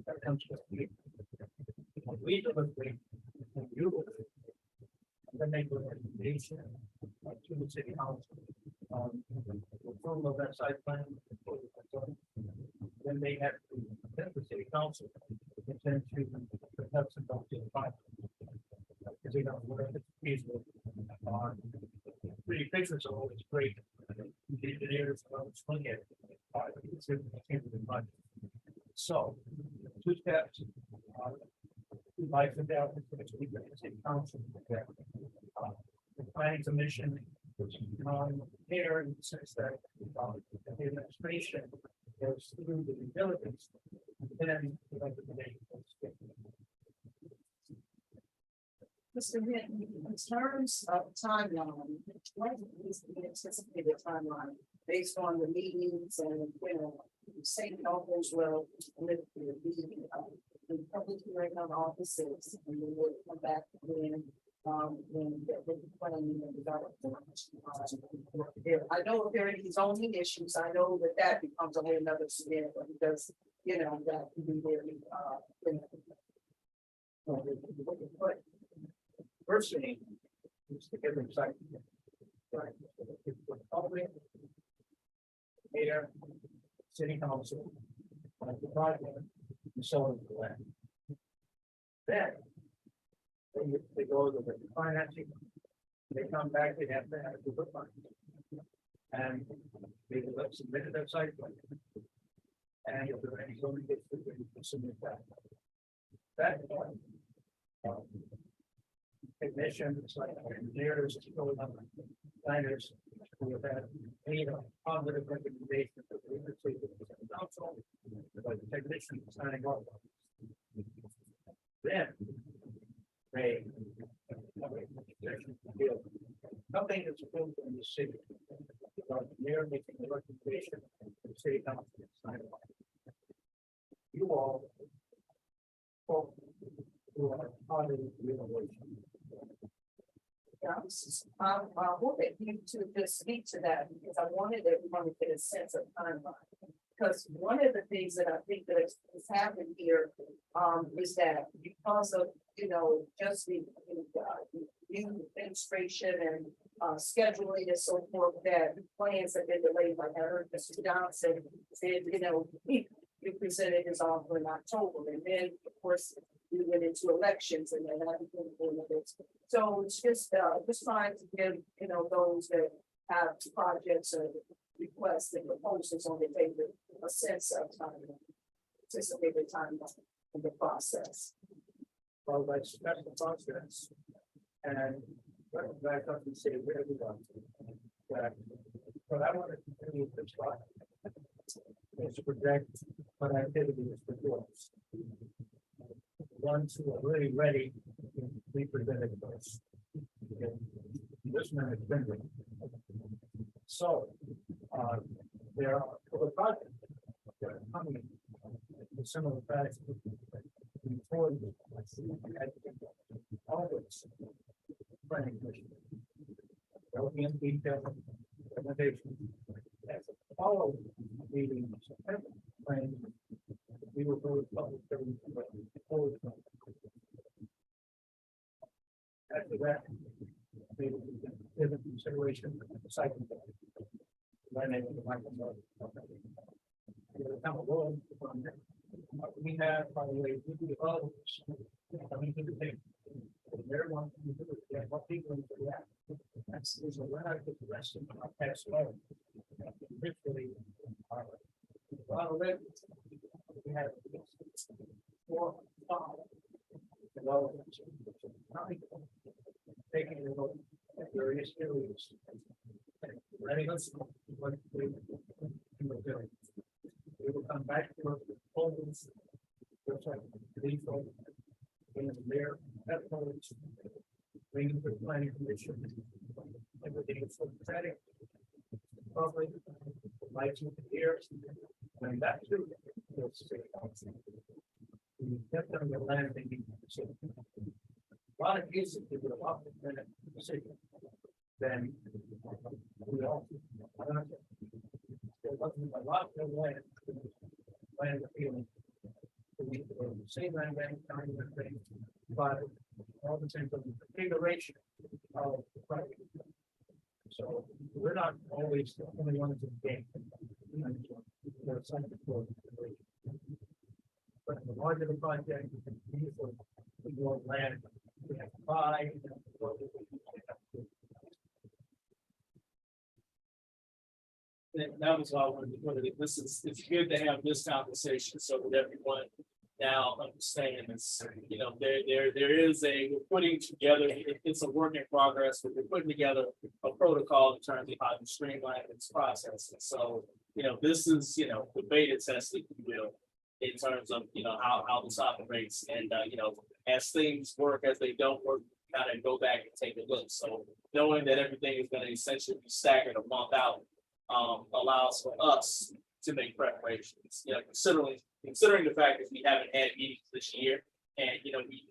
that comes to me. We deliberate, and you deliberate, and then make a recommendation to the city council on approval of that site plan. Then they have to, then the city council intend to have some to the project. Because they don't work, it's feasible. Pretty pictures are always great. The engineers are always looking at it. So, 2 steps. Life and death, city council. The planning commission, here in the sense that the administration goes through the due diligence, and then the recommendation. Mr. Hinton, in terms of timeline, what is the anticipated timeline based on the meetings and, saying all goes well with the public hearing on offices, and then we'll come back when the planning and development. I know if there are any zoning issues, I know that becomes a whole nother scenario, because, that can be very, But first thing is to get them excited. Right. Public. Here. city council, like the project, and so on. The land. Then they go to the financing, they come back, they have to have the fund. And they submitted their site plan. And if there are any zoning districts, they can submit that. That one. Technicians, like engineers, planners, who have had made a positive recommendation that we receive the council, but the technician is signing off. Then they nothing is approved in the city. Because they're making the recommendation to the city council to sign off. You all hope to have positive revelation. I wanted you to just speak to that because I wanted everyone to get a sense of timeline. Because one of the things that I think that is happening here, is that because of, just the new administration and scheduling and so forth, that plans have been delayed. Like I heard Mr. Johnson said, he presented his offer in October, and then of course we went into elections and then everything going of it. So it's just trying to give, those that have projects or requests and proposals on the table a sense of time, anticipated time in the process. Well, that's the process. And back up and say where we are. But I want to continue this slide. Is to project what activities for yours. Ones who are really ready to be presented first. This man is been. So, there are other projects that are coming with some of the facts before you. Always. Planning commission. There will be in detail recommendation. As a follow meeting in September, when we will go to public hearing before. After that, they will be given consideration of the cycle. My name is Michael. We have, by the way, we do others. I mean, the thing. Everyone can do it. What people react. That's there's a lot of the rest of our past life. Literally, a lot of it. We have 4, 5 developments. Taking a look at various areas. Letting us know what we will do. We will come back to our proposals. Just like these folks in there, that folks bringing the planning commission. Everything is so pathetic. Probably lights with the ears. And that too. We kept on the land thinking. A lot of cases they would have often been a decision. Then we all there wasn't a lot of land appealing. We the same land bank kind of thing, but all the same configuration of the project. So we're not always the only ones in the game. There's something for but the larger the project, the more land we have to buy. That was why I wanted to put it. It's good to have this conversation so that everyone now understands, there is we're putting together, it's a work in progress, but we're putting together a protocol in terms of how to streamline this process. And so, this is, the beta test, if you will, in terms of, how this operates. And, as things work, as they don't work, kind of go back and take a look. So knowing that everything is going to essentially be staggered a month out, allows for us to make preparations, considering the fact that we haven't had meetings this year. And, we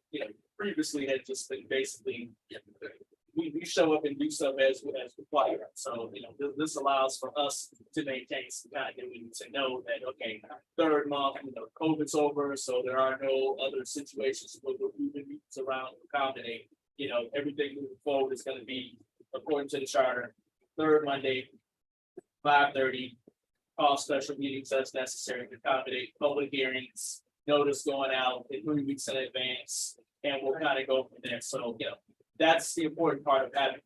previously had just been basically, we show up and do stuff as required. So, this allows for us to maintain some continuity to know that, okay, third month, COVID's over, so there are no other situations where we're moving meetings around to accommodate, everything moving forward is going to be according to the charter, third Monday, 5:30, call special meetings as necessary to accommodate public hearings, notice going out in 3 weeks in advance, and we'll kind of go from there. So, that's the important part of having,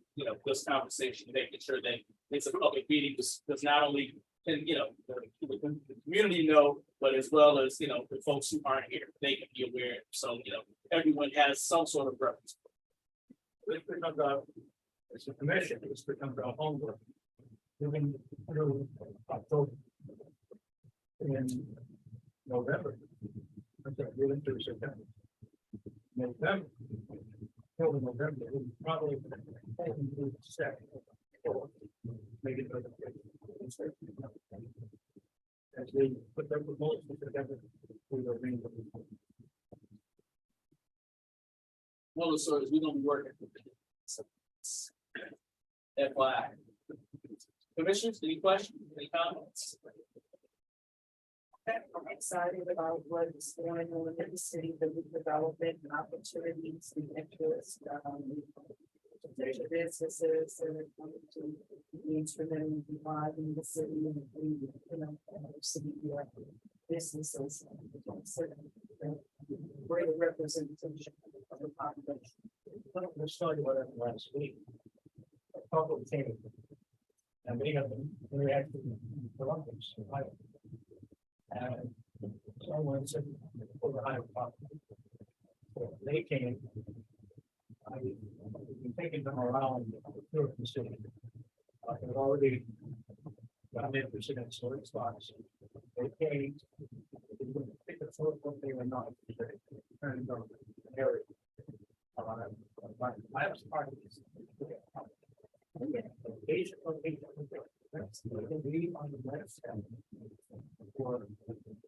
this conversation, making sure that it's a public meeting, because not only can, the community know, but as well as, the folks who aren't here, they can be aware. So, everyone has some sort of reference. This becomes a, it's a commission, this becomes a homework. Moving through October. In November. Okay, we're into September. November. Till November, we probably set. Make it. As we put their proposals together. We will bring them. One of the stories we're gonna be working. FYI. Commissioners, any questions, any comments? I'm excited about what's going on in the city, the development and opportunities and interest. Potential businesses and to be instrumental in reviving the city and, city businesses. Greater representation of the population. We started with it last week. A couple of things. And we have been reacting to Columbus. And someone said, for the higher population. So they came. I've been taking them around the city. I've already got interested in certain spots. They came. They wouldn't pick a photo what they were not. Turned over the area. I was part of this. Asian location. That's the lead on the left side. For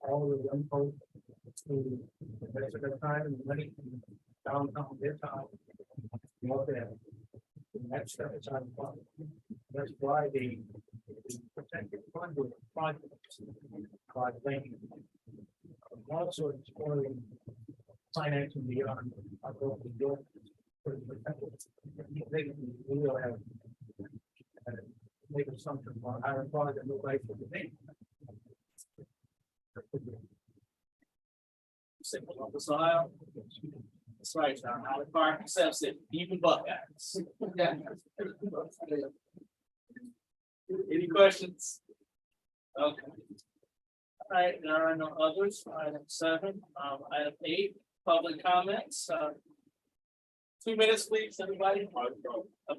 all the young folks to invest their time and money downtown their time. You know, the next step is on fun. That's why the protected funding projects by banking. Also exploring financing beyond our local door. They will have make assumptions on higher quality than nobody for the name. Columbus, Ohio. That's right, John. Highland Park accepts it, even Buckeyes. Any questions? Okay. All right, there are no others. Item 7, item 8, public comments. 2 minutes, please, everybody.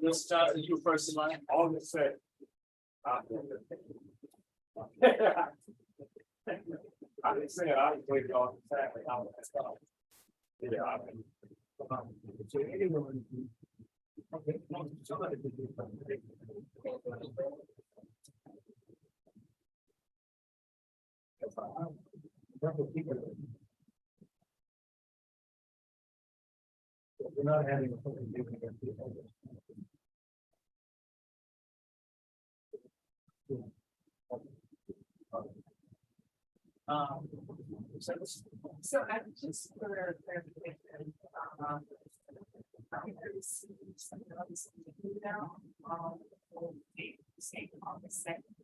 Mr. Johnson, you first in line. All the say. I didn't say it, I was waiting on exactly how much stuff. Yeah, I mean. So anyone. Okay, somebody could do something. We're not having a public meeting against the others. So I just for clarification, I received some notice now, for the state on the second.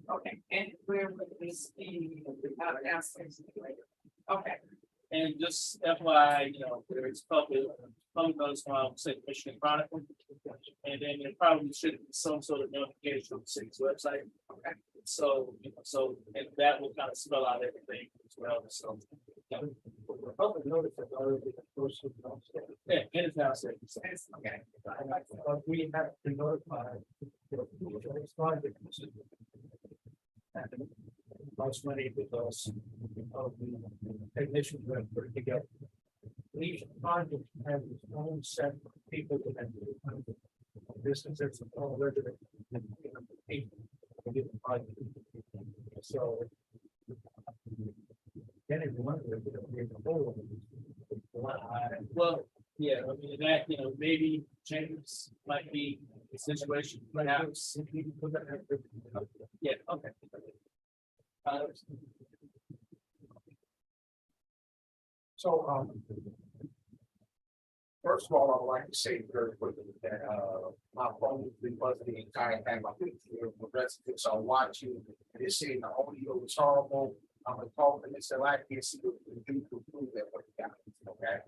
Okay, and where would this be, asking later? Okay, And just FYI, where it's public notice from say Michigan Chronicle. And then there probably should be some sort of notification from the city's website. Okay. So, and that will kind of spell out everything as well. So. Yeah. The public notice is already posted. Yeah, and it's now said. okay. We have to notify. Most money because of the technicians that put it together. Each project has its own set of people that have to do this is it's all resident. So. Then if you want to. Well, yeah, I mean, that, maybe James might be a situation, perhaps. Yeah, okay. So, First of all, I'd like to say very quickly that, my phone has been buzzing the entire time. I think the residents are watching, they're saying the audio is horrible. I'm gonna talk and they said, I can't see what we can do to prove that what we got, okay?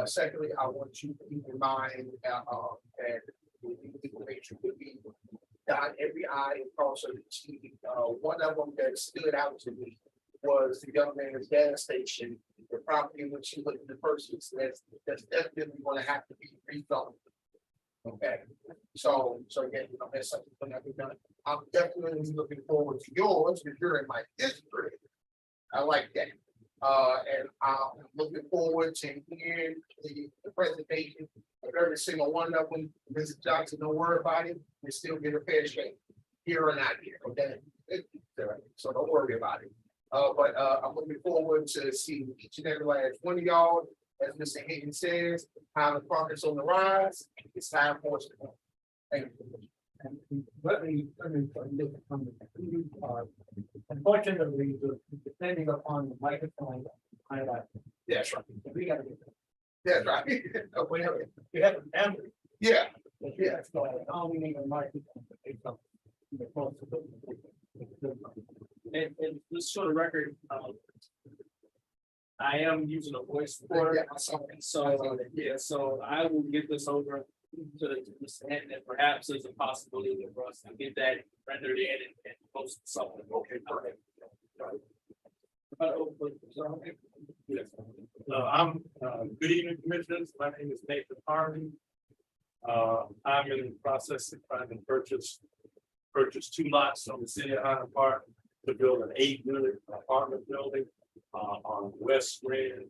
Secondly, I want you to keep in mind, that the information could be dot every I and cross every T. One of them that stood out to me was the young man's gas station, the property in which he lived in the first place. That's definitely gonna have to be rezoned. Okay, so again, you know, that's something that we've done. I'm definitely looking forward to yours, because you're in my district. I like that. And I'm looking forward to hearing the presentation of every single one of them. Mrs. Johnson, don't worry about it, we still get a fair shake, here or not here, okay? So don't worry about it. But I'm looking forward to seeing each and every last one of y'all. As Mr. Hayden says, Highland Park is on the rise. It's time for us to go. Thank you. And let me look from the unfortunately, depending upon the microphone, highlight. That's right. We gotta get. That's right. We have a camera. Yeah. Yeah, so I only need a microphone. And just for the record, I am using a voice recorder, so I will get this over to the stand, and perhaps there's a possibility for us to get that rendered in and post something. Okay, perfect. Yes. Good evening, commissioners. My name is Nathan Harvey. I'm in the process of trying to purchase 2 lots from the city of Highland Park to build an 8-unit apartment building on West Grand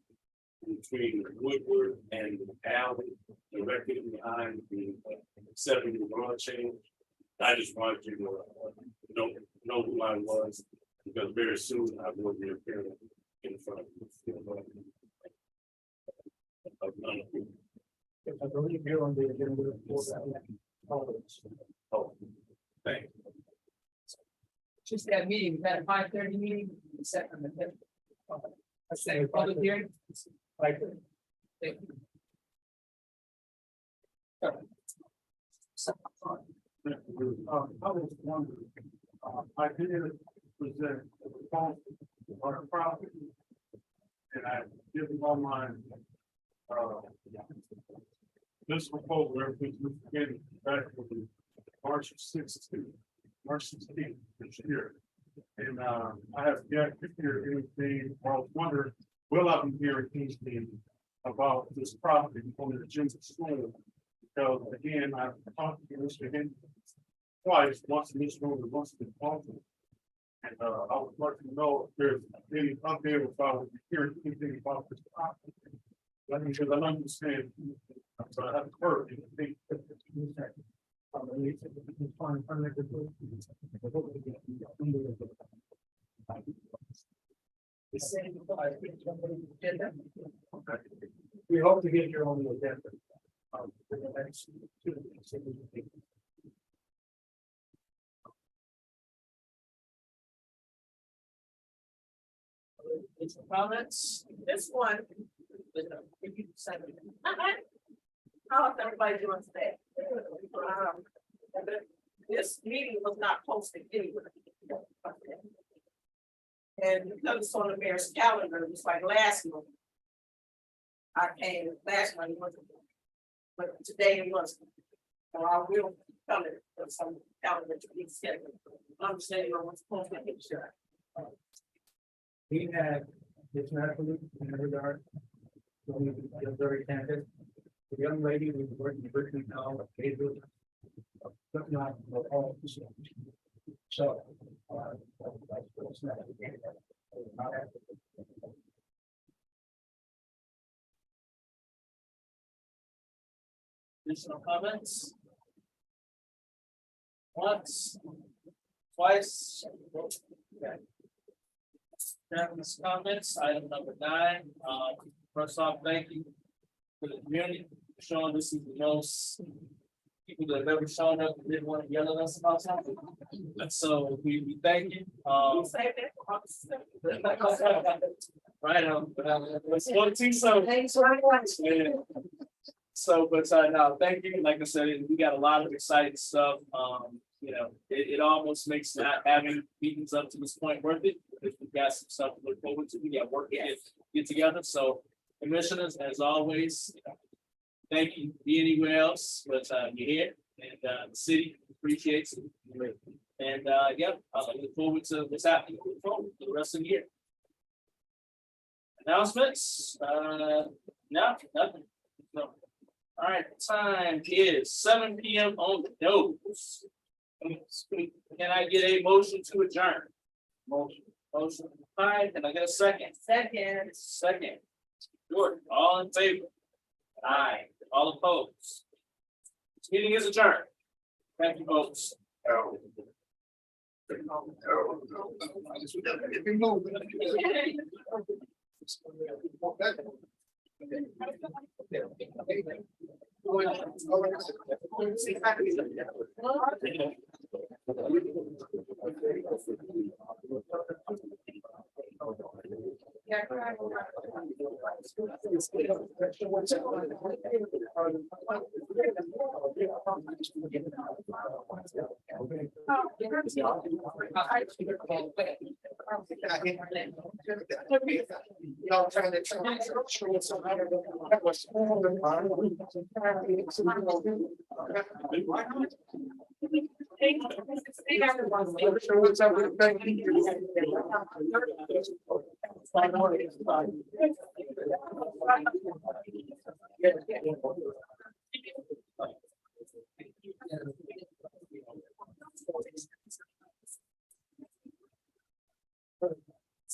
between Woodward and Alley, directly behind the 70 road change. I just wanted you to know who I was, because very soon I will be appearing in front of you. I believe you're on the agenda for that. Oh, thank you. Just that meeting, that 5:30 meeting, second. I say public hearing. Right. Thank you. I was wondering, I did present a proposal on a property. And I did it online. This proposal, everything's getting back with the March 16th this year. And I have yet to hear anything. I was wondering, will I be hearing anything about this property on the agenda school? Because again, I've talked to Mr. Henry twice, once in this room and once in the office. And I would like to know if there's any update about hearing anything about this property. Because I understand, so I haven't heard anything. We hope to get your own agenda. For the next 2 weeks. Any comments? This one. How's everybody doing today? This meeting was not posted anywhere. And because it's on the mayor's calendar, just like last month. I came last month, but today it wasn't. So I will come in for some calendar to be scheduled. Understanding on what's supposed to be sure. We had this naturally in that regard. So we are very candid. The young lady who was working virtually now, but not all. So. Additional comments? Once, twice. Okay. Chairman's comments, item number 9. First off, thank you for the community, showing this is the most people that have ever shown up and didn't want to yell at us about something. So we thank you. Right, it's 42, so. Thanks very much. So, but no, thank you. Like I said, we got a lot of exciting stuff. It almost makes not having meetings up to this point worth it. If we've got some stuff to look forward to, we got work to get together. So, commissioners, as always, thank you. Be anywhere else, but you're here, and the city appreciates it. And yeah, I look forward to what's happening for the rest of the year. Announcements? No, nothing. No. All right, time is 7 p.m. on the nose. Can I get a motion to adjourn? Motion. Fine. Can I get a second? Second. Jordan, all in favor? Aye. All opposed? This meeting is adjourned. Thank you, folks.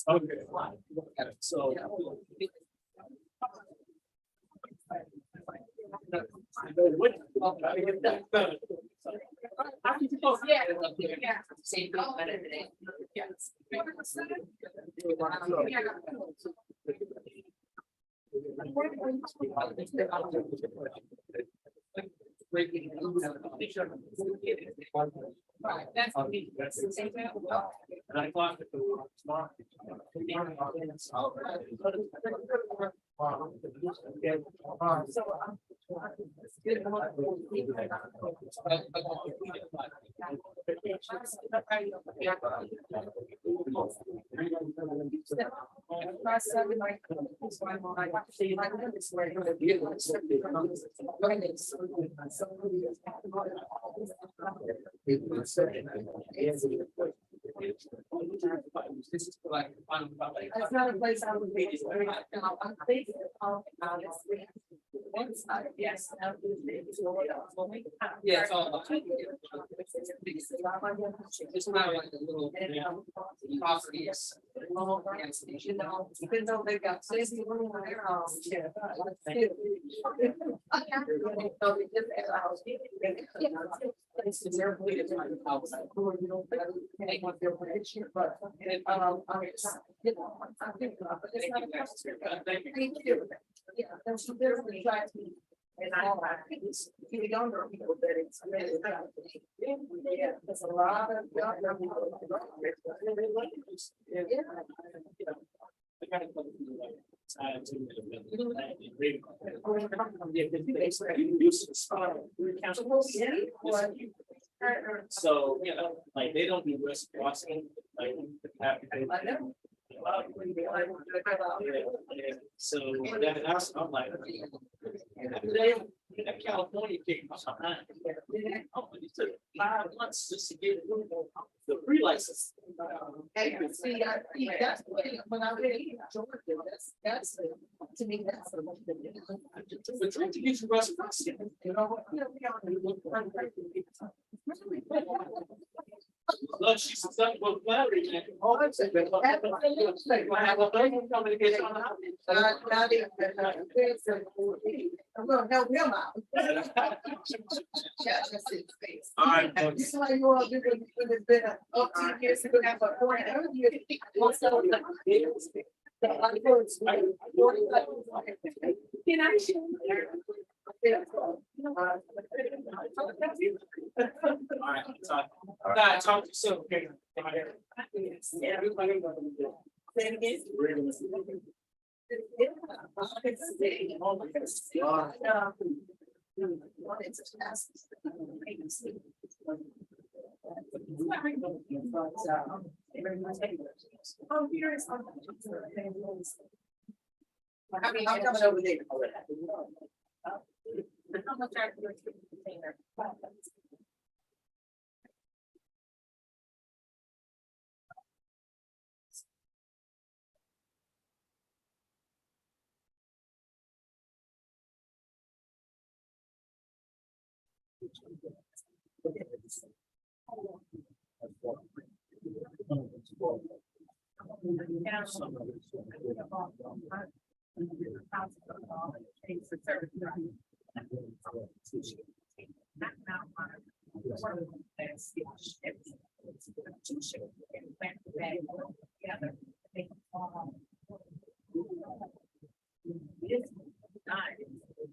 Okay. So. Same. Yes. Right, that's me. 9 o'clock tomorrow. This is like That's not a place I would be. I'm thinking about it. Yes. Yeah, it's all about. It's not like a little. Properties. You know, even though they got 60 room in their house, yeah. Thank you. Yeah, that's definitely try to. And I think it's the younger people that it's really. Yeah, there's a lot of. So, like they don't do risk crossing, like. I know. So that's, I'm like. That California came behind. It took 5 months just to get the free license. Hey, see, that's the way, when I read Georgia, that's, to me, that's the one thing. We're trying to get you reciprocity. You know, Look, she's stuck with Larry. Man. oh, I'm saying, I'm gonna help him out. Yeah, that's his face. All right. This is why you all do it, it's been 18 years ago, but 4 years. Can I share? All right, talk to you soon. Okay. Yeah. Say it again. Oh, here is. I'm coming over there. How much are you container?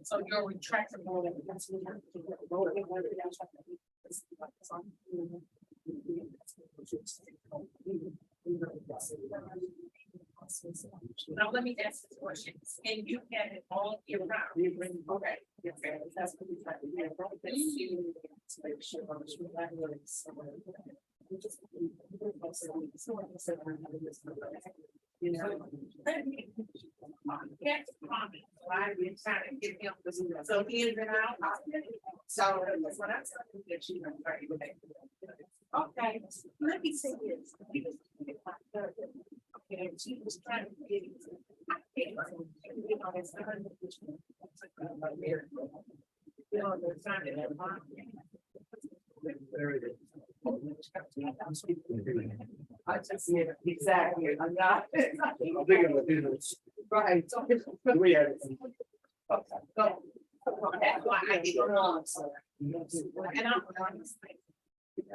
So you're retractable. Now, let me ask this question, and you have it all year round. Okay. Okay, that's what we try to do. Let's see. Make sure I'm sure that works. You know. Yes, I've been trying to get him, so he is out. So that's what I'm saying, that you know, very good. Okay, let me say this. Okay, she was trying to get. I just, yeah, exactly, I'm not. Right. We had. That's why I get wrong, so. And I'm honest. Yeah.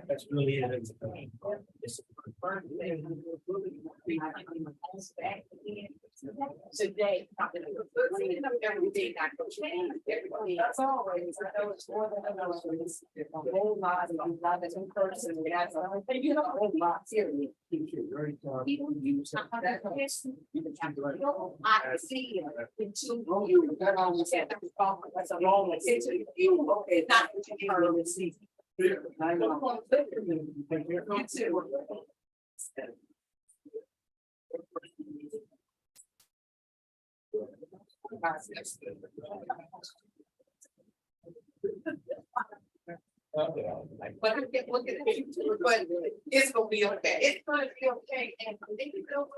That's really it. Today. That's always, I know it's more than a whole lot of in person, we have, you know, a whole lot here. People use that. I see it. You, that always had to call, that's a long, it's you, okay, not to be heard and see. I know. You too. But I get looking at you too, but it's gonna be okay. It's gonna be okay. And they can go.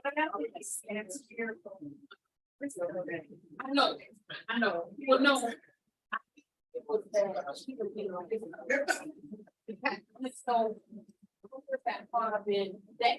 But I know it's here. I know. Well, no. It was so that part of it, that